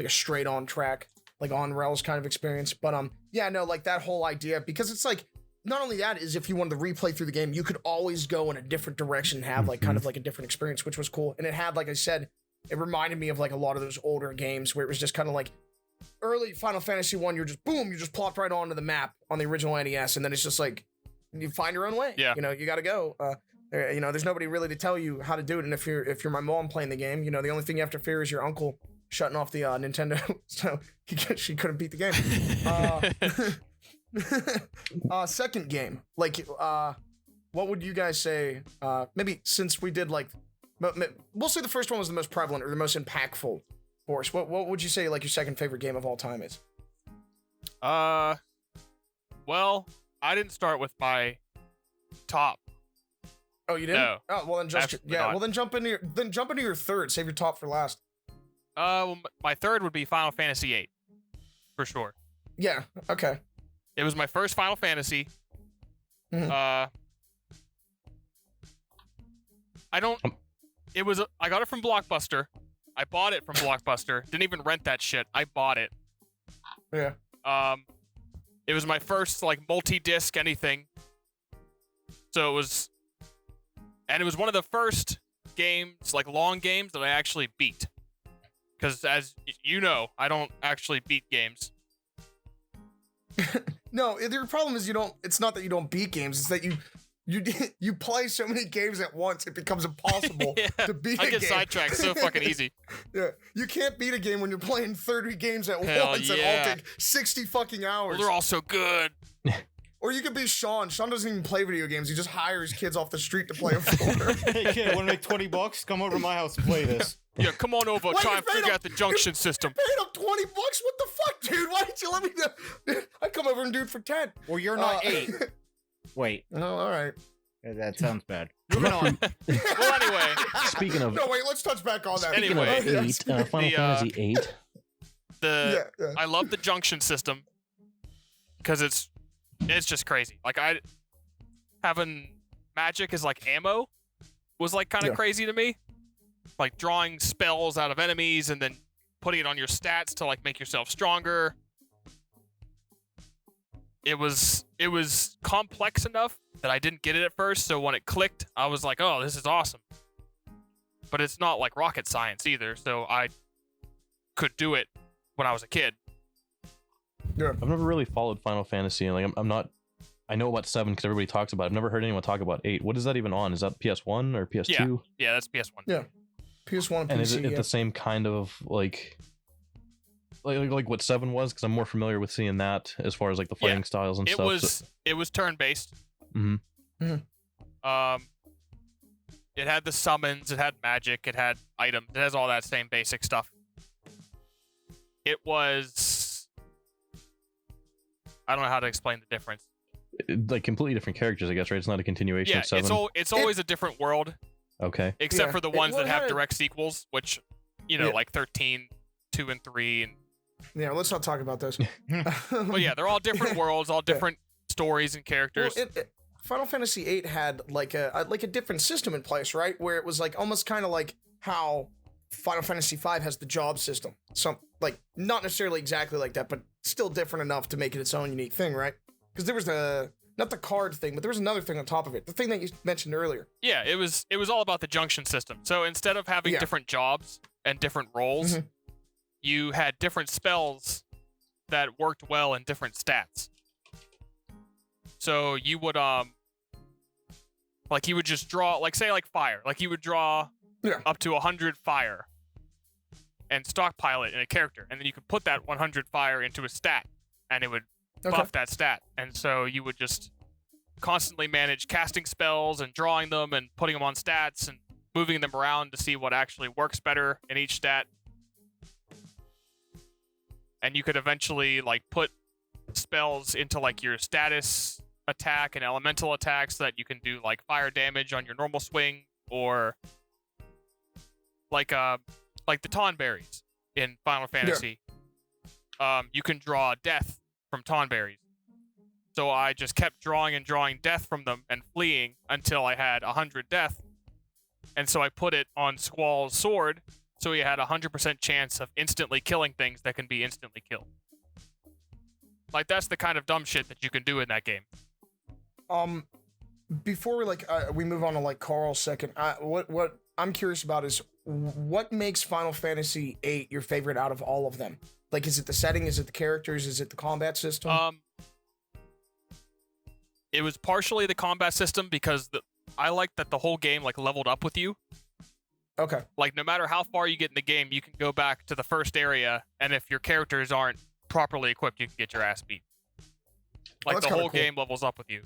straight on track, like on rails kind of experience. But yeah, no, like that whole idea, because it's like, not only that, is if you wanted to replay through the game, you could always go in a different direction and have like kind of like a different experience, which was cool. And it had, like I said, it reminded me of like a lot of those older games where it was just kind of like early Final Fantasy 1, you're just boom, you just plopped right onto the map on the original NES, and then it's just like you find your own way. Yeah. You know, you got to go. You know, there's nobody really to tell you how to do it. And if you're my mom playing the game, you know, the only thing you have to fear is your uncle shutting off the Nintendo, so she couldn't beat the game. Second game, like, what would you guys say? Maybe since we did like, we'll say the first one was the most prevalent or the most impactful for us. What would you say like your second favorite game of all time is? Well, I didn't start with my top. Oh, you didn't? No. Oh, well then just Absolutely not. Well then jump into your third. Save your top for last. Well, my third would be Final Fantasy VIII, for sure. Yeah. Okay. It was my first Final Fantasy. Mhm. I got it from Blockbuster. I bought it from Blockbuster. Didn't even rent that shit. I bought it. Yeah. It was my first like multi-disc anything. So it was one of the first games, like long games, that I actually beat. Because as you know, I don't actually beat games. No, the problem is it's not that you don't beat games, it's that you play so many games at once, it becomes impossible to beat a game. I get sidetracked so fucking easy. Yeah, you can't beat a game when you're playing 30 games at Hell once and yeah. all take 60 fucking hours. Well, they're all so good. Or you could be Sean. Sean doesn't even play video games. He just hires kids off the street to play them for him. Hey kid, want to make $20? Come over to my house and play this. Yeah, come on over. Wait, Try you and paid figure him- out the junction system. Paid him $20? What the fuck, dude? Why didn't you let me know? I'd come over and do it for 10. Well, you're not 8. Wait, No, all right. that sounds bad. Moving on. Well, anyway, Speaking of No, wait, let's touch back on that. Speaking of Final Fantasy 8. Yeah. I love the junction system because it's just crazy. Like having magic as like ammo was like kind of crazy to me. Like drawing spells out of enemies and then putting it on your stats to like make yourself stronger. It was complex enough that I didn't get it at first, so when it clicked, I was like, "Oh, this is awesome." But it's not like rocket science either, so I could do it when I was a kid. I've never really followed Final Fantasy, and like I'm not. I know about 7 because everybody talks about it. I've never heard anyone talk about 8. What is that even on? Is that PS1 or PS2? Yeah, that's PS1. Yeah. PS1 and And PC. is it yeah. the same kind of like what 7 was? Because I'm more familiar with seeing that as far as like the fighting styles and It stuff. was it was turn based. Mhm. It had the summons, it had magic, it had items, it has all that same basic stuff. It was, I don't know how to explain the difference. Like completely different characters, I guess, right? It's not a continuation Yeah, of 7. it's always a different world, Okay. except Yeah. for the ones Well, that it have had- direct sequels, which, you know, Yeah. like 13, 2 and 3, and Yeah, let's not talk about those. but yeah, they're all different worlds, all different stories and characters. Well, Final Fantasy VIII had like a different system in place, right? Where it was like almost kind of like how Final Fantasy V has the job system. Some like not necessarily exactly like that, but still different enough to make it its own unique thing, right? Because there was not the card thing, but there was another thing on top of it. The thing that you mentioned earlier. Yeah, it was all about the junction system. So instead of having Yeah. different jobs and different roles, Mhm. you had different spells that worked well in different stats. So you would like you would just draw, like say like fire, like you would draw Yeah. up to 100 fire and stockpile it in a character, and then you could put that 100 fire into a stat, and it would Okay. buff that stat. And so you would just constantly manage casting spells and drawing them and putting them on stats and moving them around to see what actually works better in each stat. And you could eventually like put spells into like your status attack and elemental attack so that you can do like fire damage on your normal swing, or like the Tonberries in Final Fantasy. You can draw death from Tonberries. So I just kept drawing and drawing death from them and fleeing until I had 100 death. And so I put it on Squall's sword, so he had a 100% chance of instantly killing things that can be instantly killed. Like, that's the kind of dumb shit that you can do in that game. Before we move on to like Karl's second, what I'm curious about is what makes Final Fantasy VIII your favorite out of all of them? Like, is it the setting? Is it the characters? Is it the combat system? It was partially the combat system, because I liked that the whole game like leveled up with you. Okay. Like, no matter how far you get in the game, you can go back to the first area, and if your characters aren't properly equipped, you can get your ass beat. Like, that's the kinda whole cool. game levels up with you.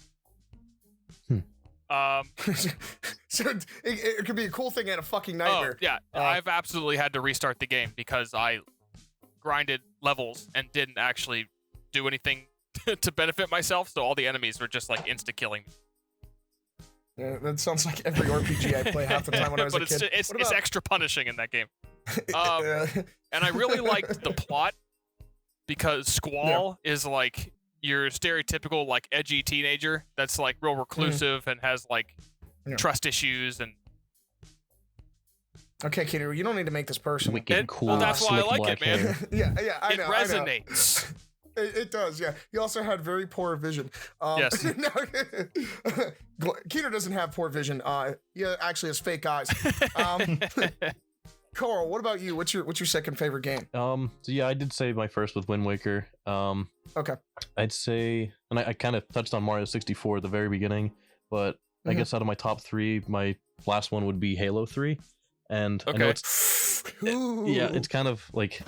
So it could be a cool thing and a fucking Oh, nightmare. yeah. I've absolutely had to restart the game because I grinded levels and didn't actually do anything to benefit myself, so all the enemies were just like insta-killing me. Yeah, that sounds like every RPG I play half the time when I was But a kid. it's What about- extra punishing in that game. Yeah. And I really liked the plot because Squall is like your stereotypical like edgy teenager that's like real reclusive and has like Yeah. trust issues, and Okay, Keener, you don't need to make this personal. Wicked It- cool. well, that's why I slick like black it, man. hair. yeah, I it know. resonates. It does, yeah. He also had very poor vision. Yes. Keener doesn't have poor vision. He actually has fake eyes. Karl, what about you? What's your second favorite game? So yeah, I did say my first with Wind Waker. Okay. I'd say, and I kind of touched on Mario 64 at the very beginning, but I Mhm. guess out of my top 3, my last one would be Halo 3. And I know Okay. it's yeah, it's kind of like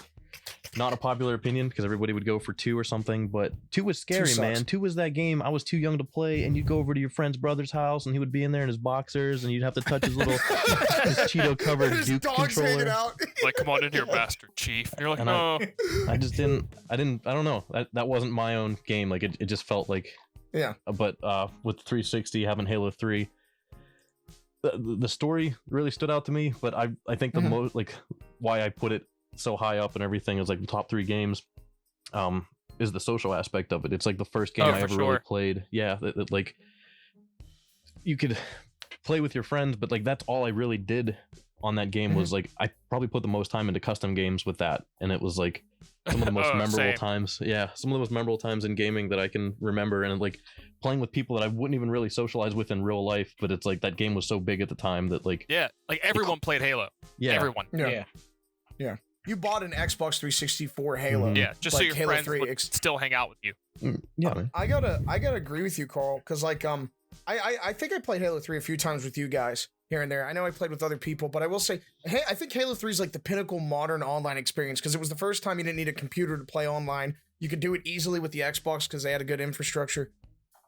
not a popular opinion because everybody would go for 2 or something, but 2 was scary, sucks. man. 2 was that game. I was too young to play, and you'd go over to your friend's brother's house, and he would be in there in his boxers, and you'd have to touch his little his Cheeto covered His Duke dog's hanging controller. out. Like, come on in here, Master Chief. And you're like, And no. I just didn't. I don't know. That wasn't my own game. Like it just felt like. Yeah. But with 360 having Halo 3, the story really stood out to me. But I think the Mhm. most like why I put it so high up and everything is like the top 3 games. Is the social aspect of it. It's like the first game Oh, I for ever really sure. played. Yeah, that, like you could play with your friends, but like that's all I really did on that game was like I probably put the most time into custom games with that, and it was like some of the most Oh, memorable same. times. Yeah, some of the most memorable times in gaming that I can remember, and like playing with people that I wouldn't even really socialize with in real life, but it's like that game was so big at the time that like Yeah, like everyone played Halo. yeah, Everyone. Yeah. You bought an Xbox 360 for Halo. Mhm. Yeah, just so Like your Halo friends 3 would still hang out with you. yeah, man. I gotta agree with you, Karl, because like I think I played Halo 3 a few times with you guys. here and there. I know I played with other people, but I will say, hey, I think Halo 3 is like the pinnacle modern online experience because it was the first time you didn't need a computer to play online. You could do it easily with the Xbox because they had a good infrastructure.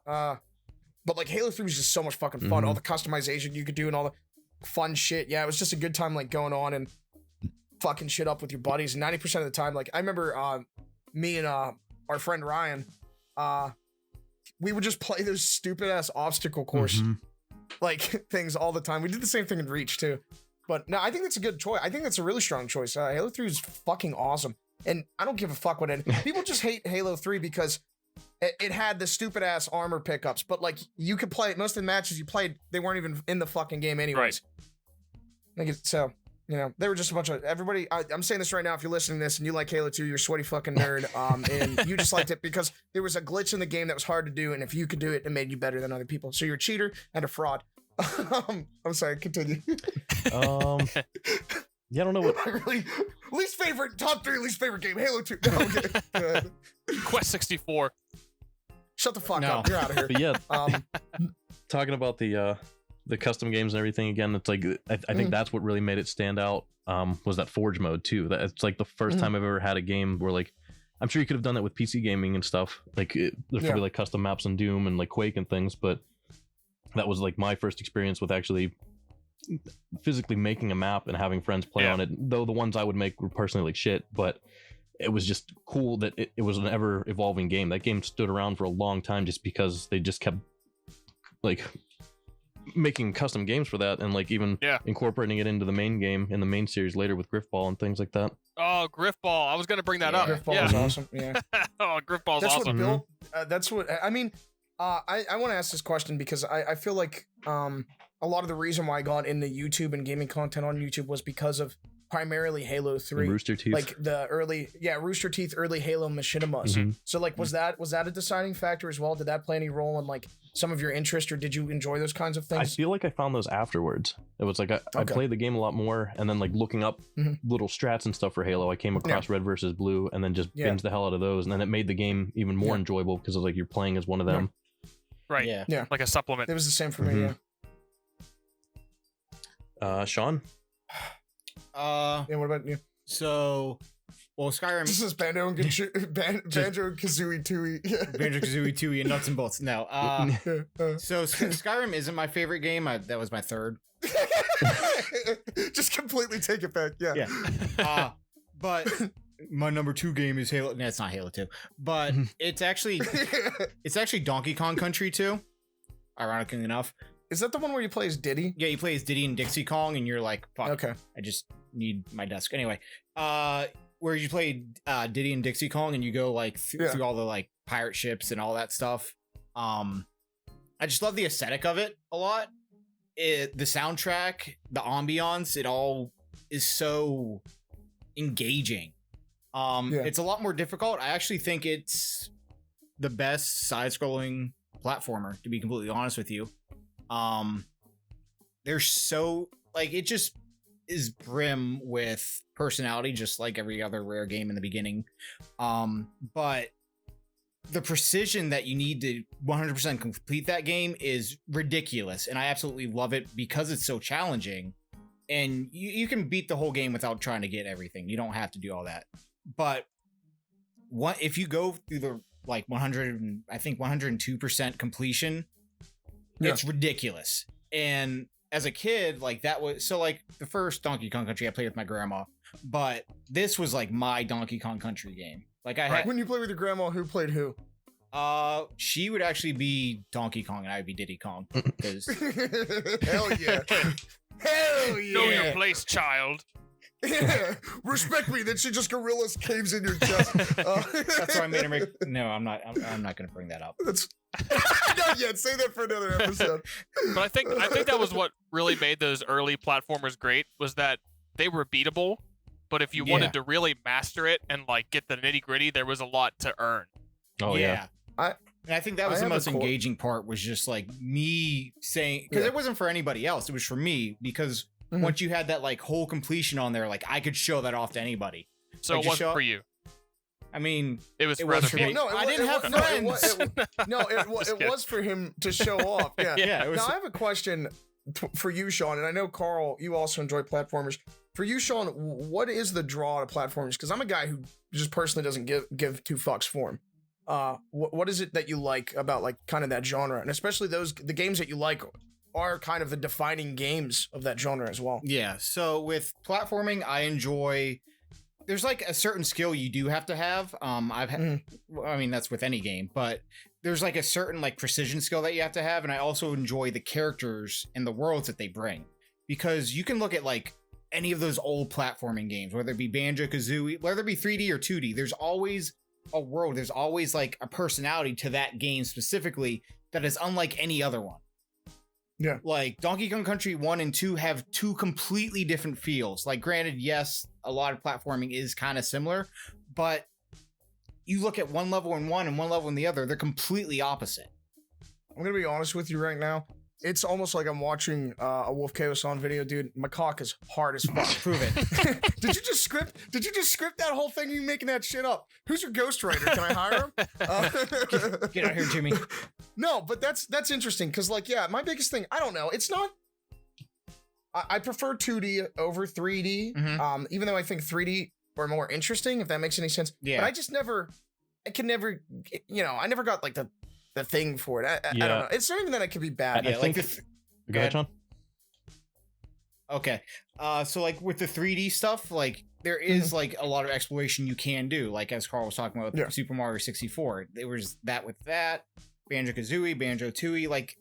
But like Halo 3 was just so much fucking fun. All the customization you could do and all the fun shit. Yeah, it was just a good time like going on and fucking shit up with your buddies. And 90% of the time, like I remember me and our friend Ryan, we would just play those stupid ass obstacle course like things all the time. We did the same thing in Reach too. But no, I think that's a good choice. I think that's a really strong choice. Halo 3 is fucking awesome. And I don't give a fuck what it. People just hate Halo 3 because it had the stupid ass armor pickups. But like you could play most of the matches you played, they weren't even in the fucking game anyways. Right. Like so, you know, they were just a bunch of everybody. I'm saying this right now. If you're listening to this and you like Halo 2, you're a sweaty fucking nerd. And you just liked it because there was a glitch in the game that was hard to do, and if you could do it, it made you better than other people. So you're a cheater and a fraud. I'm sorry. Continue. Yeah, I don't know what. Really, top 3 least favorite game, Halo 2. No, okay. Quest 64. Shut the fuck up. You're out of here. But yeah, talking about the custom games and everything again, it's like I think that's what really made it stand out. Was that Forge mode too? It's like the first time I've ever had a game where like I'm sure you could have done that with PC gaming and stuff. Like there's probably like custom maps in Doom and like Quake and things, but that was like my first experience with actually physically making a map and having friends play on it. Though the ones I would make were personally like shit, but it was just cool that it was an ever evolving game. That game stood around for a long time just because they just kept like making custom games for that and like even incorporating it into the main game in the main series later with Griffball and things like that. Oh, Griffball. I was going to bring that up. Griffball was awesome. Yeah. Oh, Griffball's that's awesome. What built, that's what, I mean, I want to ask this question because I feel like a lot of the reason why I got into YouTube and gaming content on YouTube was because of primarily Halo 3. And Rooster Teeth. Like the early, Rooster Teeth, early Halo machinimas. So like, was that a deciding factor as well? Did that play any role in like some of your interest, or did you enjoy those kinds of things? I feel like I found those afterwards. It was like I played the game a lot more, and then like looking up little strats and stuff for Halo, I came across Red versus Blue, and then just binged the hell out of those, and then it made the game even more enjoyable because it was like you're playing as one of them. Right. Yeah. Like a supplement. It was the same for me. Sean? Yeah, what about you? So, well, Skyrim. This is Banjo and Kazooie 2. Banjo Kazooie 2 and nuts and bolts. No. So Skyrim isn't my favorite game. That was my third. Just completely take it back. Yeah. But my number 2 game is Halo. No, it's not Halo 2, but it's actually Donkey Kong Country 2. Ironically enough. Is that the one where you play as Diddy? Yeah, you play as Diddy and Dixie Kong, and you're like, fuck. Okay. I just need my desk. Anyway, where you play Diddy and Dixie Kong, and you go like through all the like pirate ships and all that stuff. I just love the aesthetic of it a lot. The soundtrack, the ambiance, it all is so engaging. It's a lot more difficult. I actually think it's the best side-scrolling platformer, to be completely honest with you. They're so like it just is brim with personality, just like every other Rare game in the beginning. But the precision that you need to 100% complete that game is ridiculous, and I absolutely love it because it's so challenging. And you can beat the whole game without trying to get everything. You don't have to do all that. But what if you go through the like 100, I think 102% completion? It's ridiculous. And as a kid, like that was so like the first Donkey Kong Country I played with my grandma, but this was like my Donkey Kong Country game. Like I had, when you play with your grandma, who played who? She would actually be Donkey Kong and I would be Diddy Kong. Because hell yeah. Hell yeah. Know your place, child. Yeah, respect me. Then she just gorillas caves in your chest. That's why I made her make. No, I'm not going to bring that up. That's not yet. Say that for another episode. But I think that was what really made those early platformers great, was that they were beatable, but if you wanted to really master it and like get the nitty gritty, there was a lot to earn. Oh yeah. And I think that was the most engaging part, was just like me saying, because it wasn't for anybody else, it was for me, because once you had that like whole completion on there, like I could show that off to anybody. So like, it wasn't for you. I mean, it was for other people. No, I didn't have friends. It was for him to show off. Yeah. Yeah. It was, now I have a question. for you, Sean, and I know Karl, you also enjoy platformers. For you, Sean, what is the draw to platformers? Because I'm a guy who just personally doesn't give two fucks for him. What is it that you like about like kind of that genre, and especially the games that you like are kind of the defining games of that genre as well. Yeah. So with platforming, I enjoy. There's like a certain skill you do have to have. I mean, that's with any game, but there's like a certain like precision skill that you have to have, and I also enjoy the characters and the worlds that they bring, because you can look at like any of those old platforming games, whether it be Banjo-Kazooie, whether it be 3D or 2D, there's always a world, there's always like a personality to that game specifically that is unlike any other one. Yeah. Like Donkey Kong Country 1 and 2 have two completely different feels. Like granted, yes, a lot of platforming is kind of similar, but you look at one level in one and one level in the other, they're completely opposite. I'm gonna be honest with you right now. It's almost like I'm watching a Wolf Chaos-on video, dude. My cock is hard as fuck. Prove it. Did you just script that whole thing? You making that shit up? Who's your ghostwriter? Can I hire him? Get out here, Jimmy. No, but that's interesting because, like, yeah, my biggest thing, I don't know. It's not. I prefer 2D over 3D. Mhm. Even though I think 3D are more interesting, if that makes any sense. Yeah. But I never got like the thing for it. I don't know. It's not even that it could be bad. I Yeah, like think. Go ahead, Sean. Okay. So like with the 3D stuff, like there is like a lot of exploration you can do. Like as Karl was talking about with Super Mario 64, there was that with that Banjo-Kazooie, Banjo-Tooie, like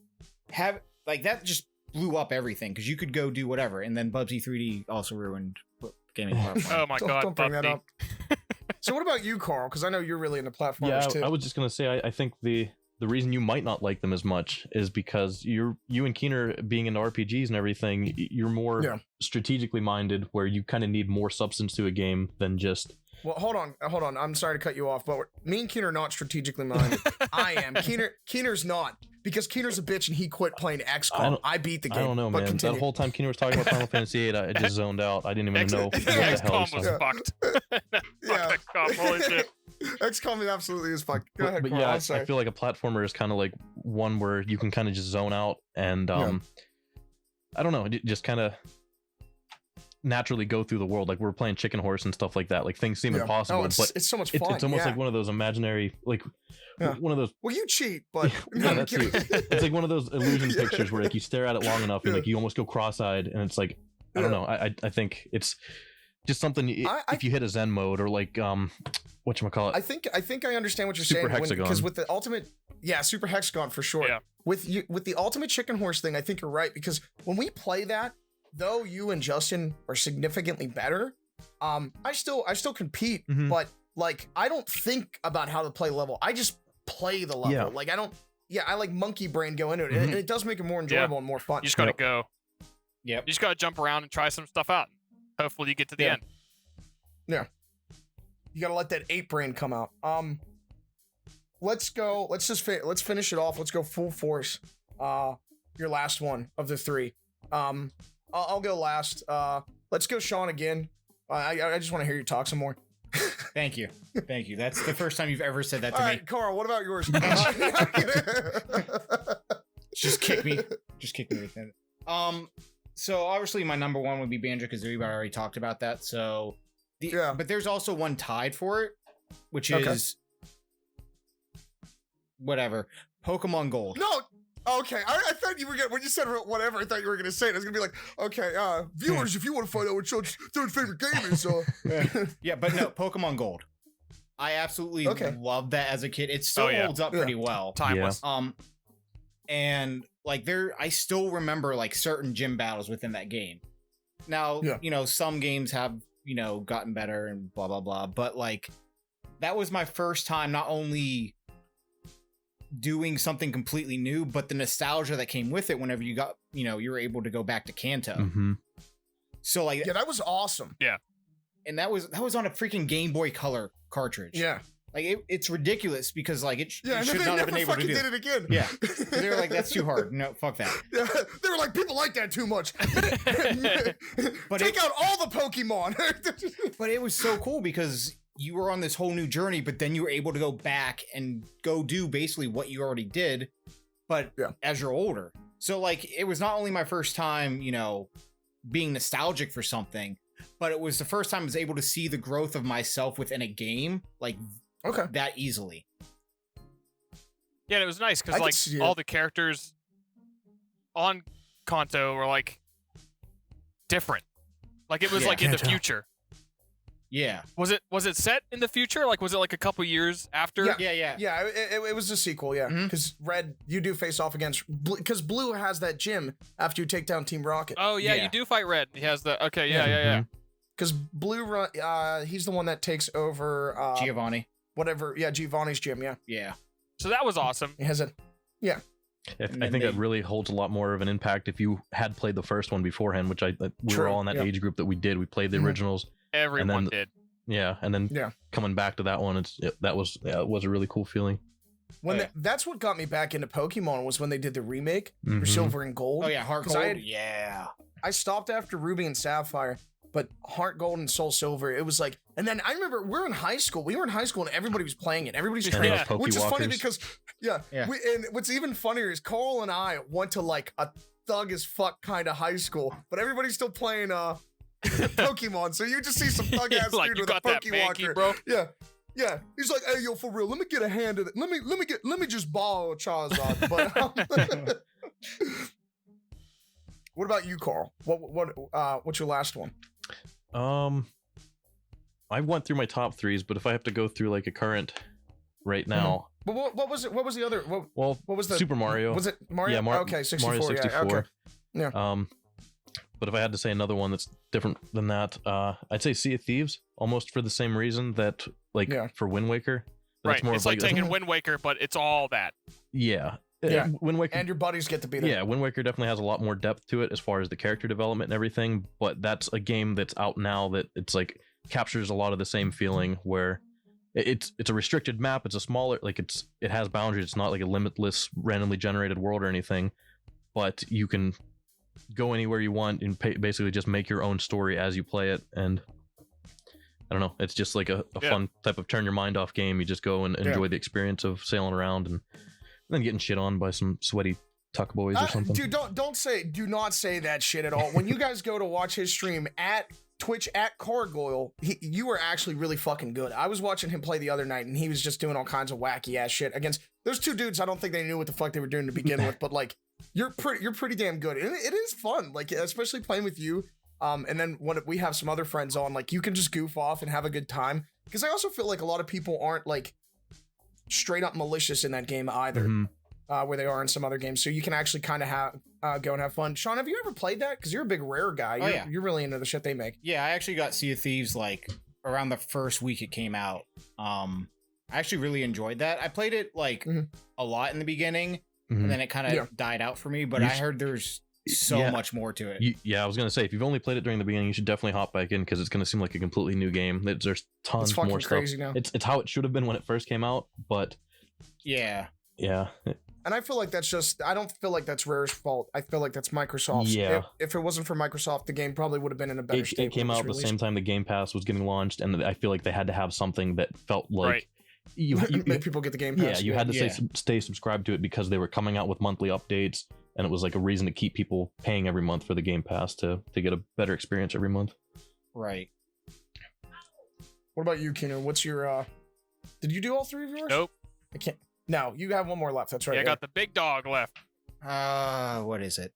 that just blew up everything because you could go do whatever. And then Bubsy 3D also ruined gaming platform. Oh my god! Don't bring that Bubsy. up. So what about you, Karl? Because I know you're really into platformers Yeah, too. I was just gonna say I think the reason you might not like them as much is because you and Keener being into RPGs and everything, you're more strategically minded, where you kind of need more substance to a game than just. Well, hold on. I'm sorry to cut you off, but me and Keener are not strategically minded. I am. Keener's not, because Keener's a bitch and he quit playing XCOM. I beat the game. I don't know, but man. continue. That whole time Keener was talking about Final Fantasy VIII, I just zoned out. I didn't even know what the hell XCOM he was said. fucked. Yeah. Fuck XCOM, holy shit. XCOM absolutely is fucked. Go ahead, But Karl. yeah, I'm sorry. I feel like a platformer is kind of like one where you can kind of just zone out and I don't know, just kind of naturally go through the world. Like we're playing chicken horse and stuff like that. Like things seem impossible, it's but so much fun. it's almost like one of those imaginary, like one of those. Well, you cheat, but Yeah, that's it. It's like one of those illusion pictures where like you stare at it long enough and like you almost go cross-eyed, and it's like I don't know. I think it's just something if you hit a Zen mode or like whatchamacallit. I think I understand what you're Super saying Hexagon. because with the ultimate, Super Hexagon for sure. Yeah. With the ultimate chicken horse thing, I think you're right, because when we play that, though you and Justin are significantly better, I still compete, but like I don't think about how to play level. I just play the level. Yeah. Like I like monkey brain go into it, and it does make it more enjoyable and more fun. You just gotta go. Yep. You just gotta jump around and try some stuff out. Hopefully you get to the end. Yeah. You gotta let that ape brain come out. Let's go. Let's finish it off. Let's go full force. Your last one of the three. I'll go last. Let's go Sean again. I just want to hear you talk some more. Thank you. That's the first time you've ever said that to All me. right, Karl, what about yours? Just kick me with it. So obviously my number one would be Banjo-Kazooie, but I already talked about that. So but there's also one tied for it, which is whatever. Pokemon Gold. No. Okay, I thought you were gonna, when you said whatever, I thought you were gonna say it. I was gonna be like, okay, viewers, if you want to find out what Sean's third favorite game is, yeah, but no, Pokemon Gold. I absolutely loved that as a kid. It still holds up pretty well. Timeless. And like I still remember like certain gym battles within that game. Now, some games have, gotten better and blah, blah, blah. But like, that was my first time not only doing something completely new, but the nostalgia that came with it whenever you got, you were able to go back to Kanto. So like, that was awesome. Yeah. And that was on a freaking Game Boy Color cartridge. Yeah. Like it's ridiculous because like it should and not have been able to do. Did it again. Yeah, they were like, "That's too hard." No, fuck that. Yeah, they were like, "People like that too much." But take out all the Pokemon. But it was so cool because you were on this whole new journey, but then you were able to go back and go do basically what you already did, but as you're older. So like it was not only my first time, being nostalgic for something, but it was the first time I was able to see the growth of myself within a game like that easily. Yeah, and it was nice I because could see it. all the characters on Kanto were like different. Like it was Yeah. like in the Kanto. future. Yeah. Was it set in the future? Like was it like a couple years after? Yeah. Yeah, it was a sequel, yeah. Mhm. Because Red, you do face off against... Because Blue has that gym after you take down Team Rocket. Oh yeah, Yeah. you do fight Red. He has the okay, yeah. Because Blue, he's the one that takes over... Giovanni. Whatever, yeah, Giovanni's gym, yeah. Yeah. So that was awesome. He has a... I And think then that they- really holds a lot more of an impact if you had played the first one beforehand, which we True, were all in that yeah. age group that we did. We played the Mhm. originals. Everyone then- did. Yeah, and then Yeah. coming back to that one, it was a really cool feeling. When Yeah. that's what got me back into Pokemon was when they did the remake for Mhm. Silver and Gold. Oh yeah, Heart 'Cause Gold. I had- Yeah. I stopped after Ruby and Sapphire, but Heart Gold and Soul Silver, it was like, and then I remember we were in high school and everybody was playing it. Everybody's And training, those Poke which is funny Walkers. because, yeah. And what's even funnier is Karl and I went to like a thug as fuck kind of high school, but everybody's still playing Pokemon. So you just see some thug ass like dude you with a got that Poke Mankey, Walker. bro. Yeah. Yeah, he's like, hey, yo, for real, let me get a hand of it. Let me just borrow a Charizard. But what about you, Karl? What's your last one? I went through my top threes, but if I have to go through like a current right now, But what was it? What was the other? well, What was the Super Mario. Was it Mario? Yeah, okay, 64. Mario 64. Yeah, okay. Yeah. But if I had to say another one that's different than that, I'd say Sea of Thieves, almost for the same reason that, like, Yeah. for Wind Waker. Right. That's more It's of like taking Wind Waker, but it's all that. yeah. Yeah. Wind Waker. And your buddies get to be there. Yeah, Wind Waker definitely has a lot more depth to it as far as the character development and everything, but that's a game that's out now that it's like captures a lot of the same feeling where it's a restricted map, it's a smaller, like it has boundaries, it's not like a limitless randomly generated world or anything, but you can go anywhere you want and basically just make your own story as you play it. And I don't know, it's just like a fun type of turn your mind off game. You just go and enjoy the experience of sailing around and then getting shit on by some sweaty tuck boys or something. Dude, do not say that shit at all. When you guys go to watch his stream at Twitch at Cargoyle, you were actually really fucking good. I was watching him play the other night, and he was just doing all kinds of wacky ass shit against those two dudes. I don't think they knew what the fuck they were doing to begin with, but like, you're pretty damn good. And it is fun, like especially playing with you. And then when we have some other friends on, like you can just goof off and have a good time. Because I also feel like a lot of people aren't like straight up malicious in that game either. Mhm. Where they are in some other games, so you can actually kind of have go and have fun. Sean, have you ever played that? Because you're a big Rare guy. Oh, You're, yeah. you're really into the shit they make. Yeah, I actually got Sea of Thieves like around the first week it came out. I actually really enjoyed that. I played it like Mhm. a lot in the beginning, Mhm. and then it kind of Yeah. died out for me. But You I sh- heard there's so Yeah. much more to it. Yeah, I was gonna say if you've only played it during the beginning, you should definitely hop back in because it's gonna seem like a completely new game. There's tons It's fucking more stuff. crazy now. It's how it should have been when it first came out, but Yeah, yeah, And I feel like that's just, I don't feel like that's Rare's fault. I feel like that's Microsoft's. Yeah. If it wasn't for Microsoft, the game probably would have been in a better it state. came when it out was at the same released. time the Game Pass was getting launched, and I feel like they had to have something that felt like Right. you Make people get the game yeah, pass. you had to Yeah. stay subscribed to it because they were coming out with monthly updates, and it was like a reason to keep people paying every month for the Game Pass to get a better experience every month. right. What about you, Keener? What's your, did you do all three of yours? Nope. I can't. No, you have one more left. That's right. Yeah, I got the big dog left. What is it?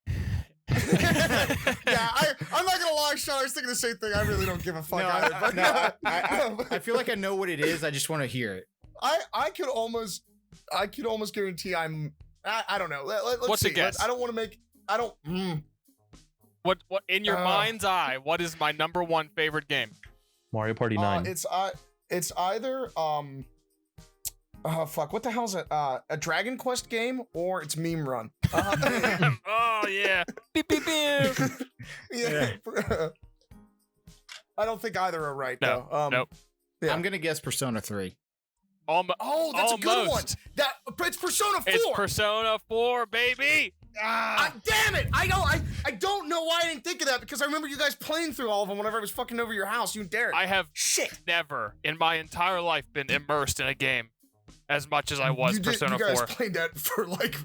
Yeah, I'm not gonna lie, Sean. I was thinking the same thing. I really don't give a fuck either. But I feel like I know what it is. I just want to hear it. I could almost guarantee I don't know. Let's What's a see. guess? I don't want to make. I don't. What in your Uh. mind's eye, what is my number one favorite game? Mario Party 9. It's either fuck. What the hell is it? A Dragon Quest game or it's Meme Run. Oh yeah. Beep, beep, beep. Yeah. I don't think either are right No, though. nope. Yeah. I'm gonna guess Persona 3. Oh, that's a good one. Almost. It's Persona 4. It's Persona 4, baby. Damn it! I don't know why I didn't think of that because I remember you guys playing through all of them whenever I was fucking over your house. You and Derek. I have Shit. never in my entire life been immersed in a game as much as I was Persona You guys 4. played that for like,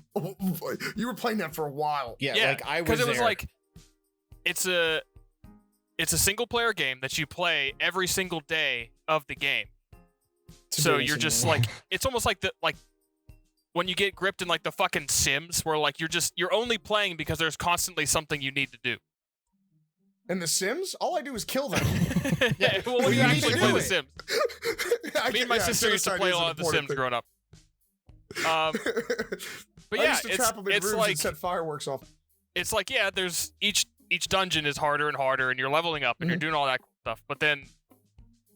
you were playing that for a while. Yeah, Yeah, like I was because it was there. like, it's a single player game that you play every single day of the game. It's a So dating you're just simulator. like, it's almost like when you get gripped in like the fucking Sims, where like you're only playing because there's constantly something you need to do. In The Sims, all I do is kill them. Yeah, well, when Well, you you need actually to play do The it. Sims. Me and my Yeah, sister used to genocide play a is an lot of The important Sims growing up. But I yeah, used to trap them in it's rooms like and set fireworks off. it's like yeah, there's each dungeon is harder and harder, and you're leveling up and you're doing all that stuff. But then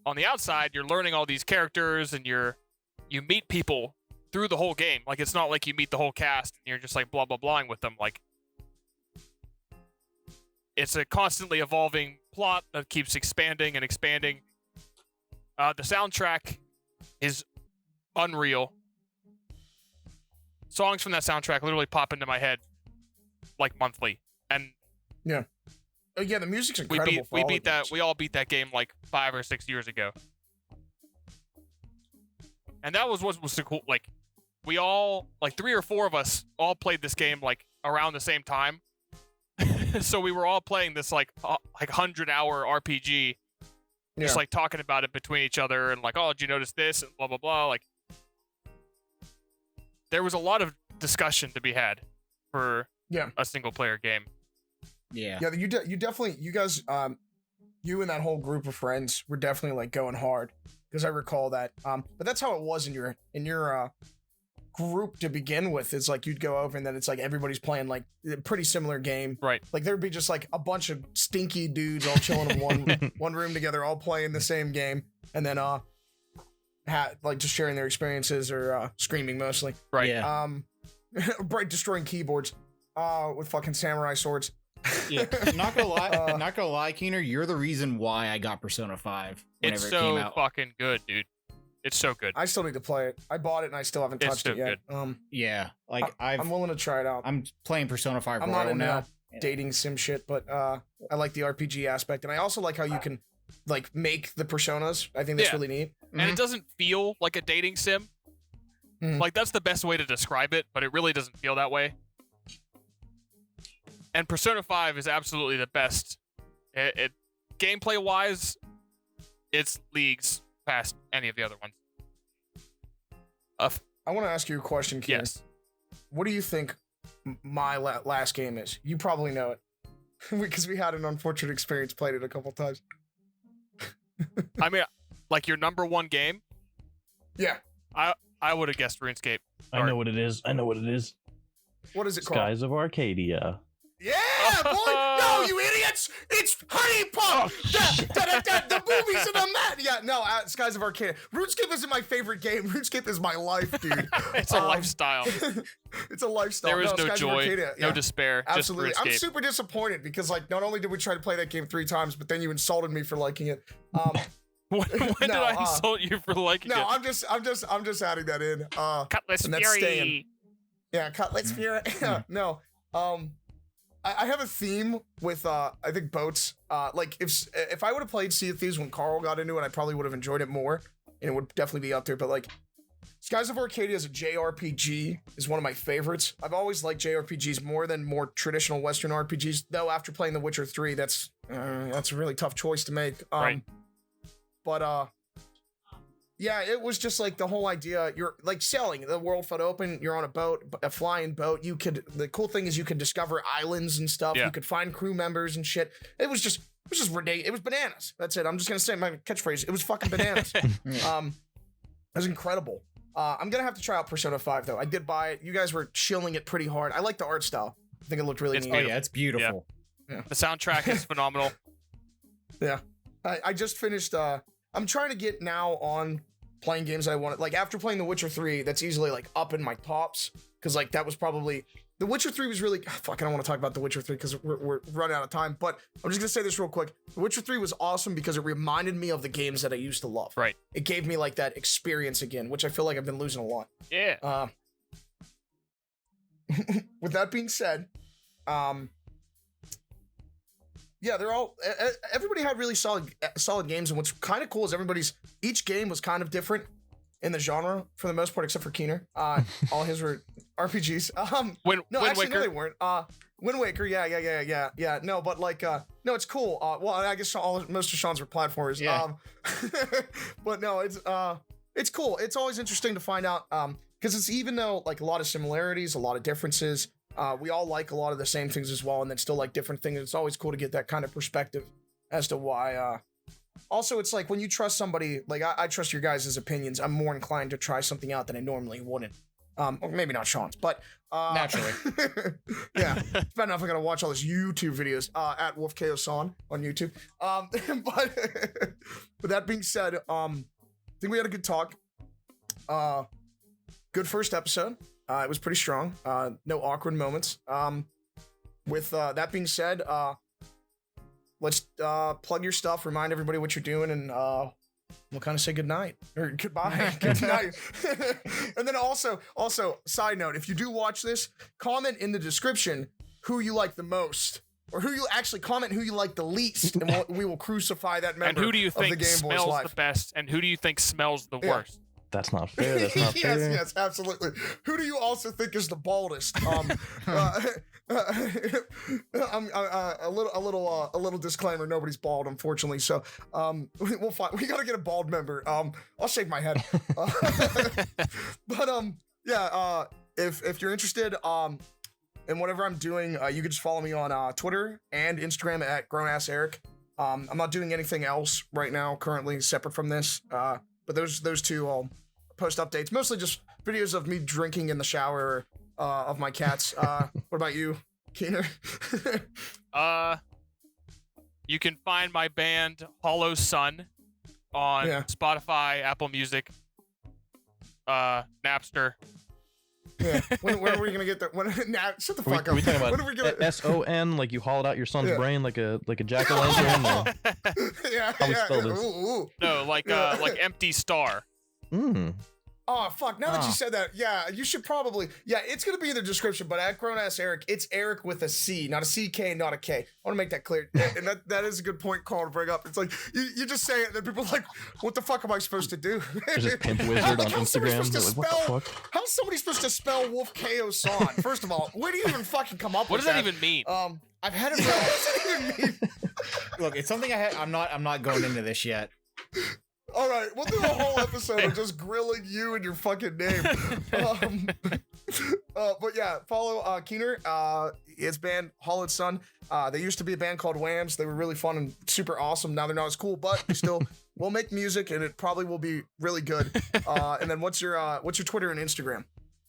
on the outside, you're learning all these characters, and you meet people through the whole game. Like it's not like you meet the whole cast and you're just like blah blah blahing with them. Like it's a constantly evolving plot that keeps expanding and expanding. The soundtrack is unreal. Songs from that soundtrack literally pop into my head like monthly, and Oh, yeah, the music's we incredible. we all beat that game like 5 or 6 years ago. And that was what was so cool. Like we all, like 3 or 4 of us, all played this game like around the same time. So we were all playing this like 100-hour RPG, just like talking about it between each other and like, oh, did you notice this and blah blah blah. Like there was a lot of discussion to be had for a single player game. Yeah. Yeah, you definitely, you guys, you and that whole group of friends were definitely like going hard, because I recall that. But that's how it was in your group to begin with. It's like you'd go over and then it's like everybody's playing like a pretty similar game. Right. Like there'd be just like a bunch of stinky dudes all chilling in one room together, all playing the same game, and then like just sharing their experiences or screaming mostly. Right. Yeah. Bright destroying keyboards with fucking samurai swords. Yeah. Not gonna lie, Keener, you're the reason why I got Persona 5 whenever It's it so came out. fucking good, dude. It's so good. I still need to play it. I bought it and I still haven't It's touched so it yet. Yeah. Like I'm willing to try it out. I'm playing Persona 5 I'm not Royal into now. that dating sim shit, but I like the RPG aspect, and I also like how you can like make the personas. I think that's Yeah. really neat. And it doesn't feel like a dating sim. Mhm. Like that's the best way to describe it, but it really doesn't feel that way. And Persona 5 is absolutely the best. It gameplay wise, it's leagues past any of the other ones. I want to ask you a question, Kieran. Yes. What do you think my last game is? You probably know it because we had an unfortunate experience, played it a couple times. I mean, like your number one game, Yeah. I would have guessed RuneScape. I know what it is. What is it called? Skies of Arcadia. Yeah, boy! No, you idiots! It's Honey Pop! The movies and the mat! Yeah, no, Skies of Arcadia. RuneScape isn't my favorite game. RuneScape is my life, dude. It's a lifestyle. It's a lifestyle. There is no Skies of joy, Arcadia, no yeah. despair, Absolutely. just I'm RuneScape. super disappointed because, like, not only did we try to play that game 3 times, but then you insulted me for liking it. When did No, I insult you for liking No, it? I'm just adding that in. Cutlass and that's Fury. staying. Yeah, Cutlass Fury. No. I have a theme with I think boats. Like if I would have played Sea of Thieves when Karl got into it, I probably would have enjoyed it more, and it would definitely be up there. But like Skies of Arcadia as a JRPG is one of my favorites. I've always liked JRPGs more than more traditional Western RPGs. Though after playing The Witcher 3, that's a really tough choice to make. Right. But yeah, it was just like the whole idea. You're like sailing, the world foot open. You're on a boat, a flying boat. The cool thing is you can discover islands and stuff. Yeah. You could find crew members and shit. It was just ridiculous. It was bananas. That's it. I'm just gonna say my catchphrase. It was fucking bananas. It was incredible. I'm gonna have to try out Persona 5 though. I did buy it. You guys were shilling it pretty hard. I like the art style. I think it looked really It's neat. Oh yeah, it's beautiful. Yeah. The soundtrack is phenomenal. Yeah. I just finished I'm trying to get now on playing games I want. Like after playing The Witcher 3, that's easily like up in my tops, because like that was probably The Witcher 3 was really fuck. I don't want to talk about The Witcher 3 because we're running out of time. But I'm just gonna say this real quick. The Witcher 3 was awesome because it reminded me of the games that I used to love. Right. It gave me like that experience again, which I feel like I've been losing a lot. Yeah. With that being said, yeah, they're all. Everybody had really solid games, and what's kind of cool is each game was kind of different. in the genre for the most part, except for Keener. All his were RPGs. Wind Actually, no, Waker. they weren't. Wind Waker, yeah. No, but like, no, it's cool. Well, I guess most of Sean's were platformers. Yeah. But no, it's cool. It's always interesting to find out, because it's even though like a lot of similarities, a lot of differences, we all like a lot of the same things as well, and then still like different things. It's always cool to get that kind of perspective as to why. Also, it's like when you trust somebody, like I trust your guys' opinions. I'm more inclined to try something out than I normally wouldn't. Or maybe not Sean's, but Naturally. yeah. It's bad enough I gotta watch all those YouTube videos at WolfKO-san on YouTube. But with that being said, I think we had a good talk. Good first episode. It was pretty strong. No awkward moments. With that being said, let's plug your stuff, remind everybody what you're doing, and we'll kind of say goodnight or goodbye. Good night. And then also, side note, if you do watch this, comment in the description who you like the most, or who you actually comment who you like the least, and we will crucify that member. And who do you of the think Game Boys smells Live. the best? And who do you think smells the Yeah. worst? That's not fair. That's not fair. Yes, absolutely. Who do you also think is the baldest? I'm a little disclaimer. Nobody's bald, unfortunately. So we'll find. We gotta get a bald member. I'll shake my head. But yeah. If you're interested in whatever I'm doing, you can just follow me on Twitter and Instagram at grownasseric. I'm not doing anything else right now, currently, separate from this. But those two, I'll post updates. Mostly just videos of me drinking in the shower of my cats. What about you, Keener? You can find my band Hollow Sun on Yeah. Spotify, Apple Music, Napster. Yeah. When are we gonna get that? Nah, shut the fuck Are we up. talking When are we gonna? about SON? Like you hollowed out your son's Yeah. brain like a jack-o'-lantern? Yeah. How we Yeah. spell this? No, like Yeah. like Empty Star. Oh fuck! Now that you said that, yeah, you should probably. Yeah, it's gonna be in the description. But at Grownass Eric, it's Eric with a C, not a CK, not a K. I want to make that clear, and that is a good point, Karl, to bring up. It's like you just say it, and then people are like, "What the fuck am I supposed to do?" There's this pimp wizard on how's Instagram. somebody supposed to Like, what the spell? fuck? How's somebody supposed to spell WolfKO-san? First of all, where do you even fucking come up What with does that that? even mean? I've had it. What does that even mean? Look, it's something I had. I'm not going into this yet. All right, we'll do a whole episode of just grilling you and your fucking name. But yeah, follow Keener. His band Hollowed Sun. They used to be a band called Whams. They were really fun and super awesome. Now they're not as cool, but we still will make music, and it probably will be really good. And then what's your Twitter and Instagram?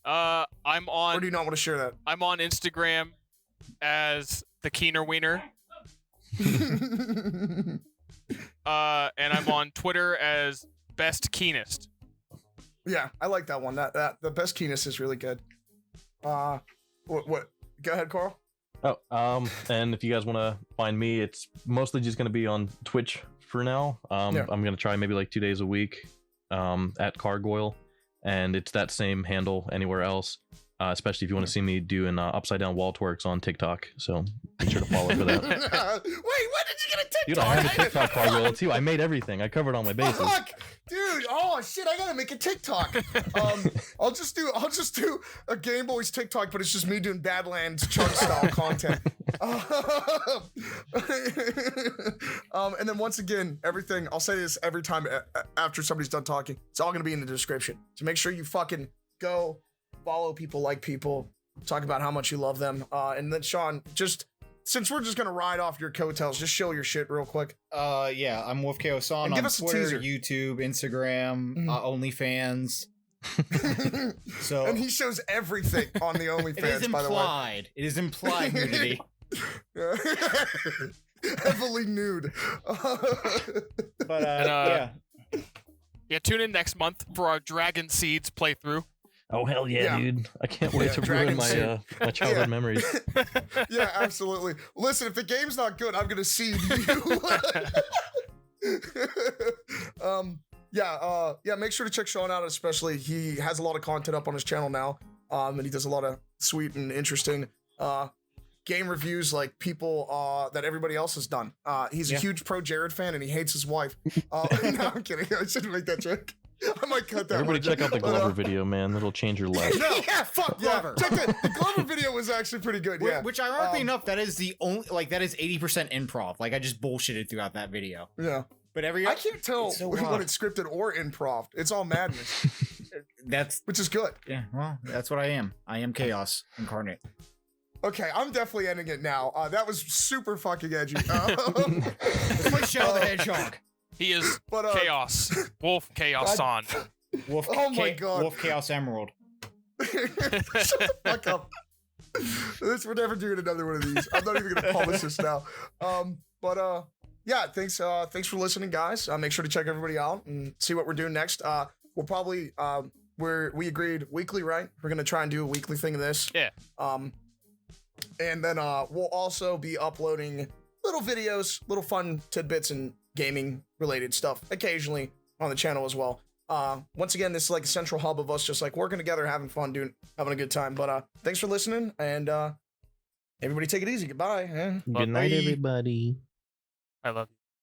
I'm Or on do you not want to share that? I'm on Instagram as the Keener Wiener. And I'm on Twitter as Best Keenest. Yeah, I like that one. That the best Keenest is really good. What? Go ahead, Karl. Oh, and if you guys want to find me, it's mostly just going to be on Twitch for now. Yeah. I'm going to try maybe like 2 days a week at Cargoyle, and it's that same handle anywhere else, especially if you want to see me doing upside down wall twerks on TikTok. So be sure to follow for that. Wait, when did you get a TikTok? Dude, I have a TikTok Cargoyle too. I made everything. I covered all my bases. Fuck, dude! Oh shit! I gotta make a TikTok. I'll just do a Game Boys TikTok, but it's just me doing Badlands chart style content. And then once again, everything. I'll say this every time after somebody's done talking. It's all gonna be in the description. So make sure you fucking go follow people, like people, talk about how much you love them. And then Sean, just since we're just gonna ride off your coattails, just show your shit real quick. Yeah, I'm WolfKO-san And on give us a Twitter, teaser. YouTube, Instagram, OnlyFans. So And he shows everything on the it is OnlyFans, by the way. implied. It is implied nudity. Heavily nude. But yeah. Yeah, tune in next month for our Dragon Seeds playthrough. Oh hell yeah, Yeah. dude! I can't wait Yeah, to Dragon ruin my Seed. my childhood Yeah. memories. Yeah, absolutely. Listen, if the game's not good, I'm gonna see you. Yeah, make sure to check Sean out, especially he has a lot of content up on his channel now. And he does a lot of sweet and interesting game reviews like people that everybody else has done. He's a Yeah. huge Pro Jared fan and he hates his wife. No, I'm kidding. I shouldn't make that joke. I might cut that. Everybody one. check out the But, Glover video, man. That'll change your life. No. Yeah, fuck Yeah, Glover. check the Glover video was actually pretty good. Yeah, Which ironically Um, enough, that is the only that is 80% improv. Like I just bullshitted throughout that video. yeah. But I can't tell It's so when wild. it's scripted or improv. It's all madness, that's which is good. yeah. Well, that's what I am. I am chaos incarnate. Okay, I'm definitely ending it now. That was super fucking edgy. It's my Shadow the Hedgehog. He is But, chaos. Wolf chaos on. Wolf. Oh my God. Wolf Chaos Emerald. Shut the fuck up. We're never doing another one of these. I'm not even gonna publish this now. Yeah, thanks for listening, guys. Make sure to check everybody out and see what we're doing next. We'll probably we agreed weekly, right? We're gonna try and do a weekly thing of this. Yeah. And then we'll also be uploading little videos, little fun tidbits and gaming related stuff occasionally on the channel as well. Once again, this is like a central hub of us just like working together, having fun, having a good time. But thanks for listening, and everybody take it easy. Goodbye. Good night, Bye. everybody. I love you.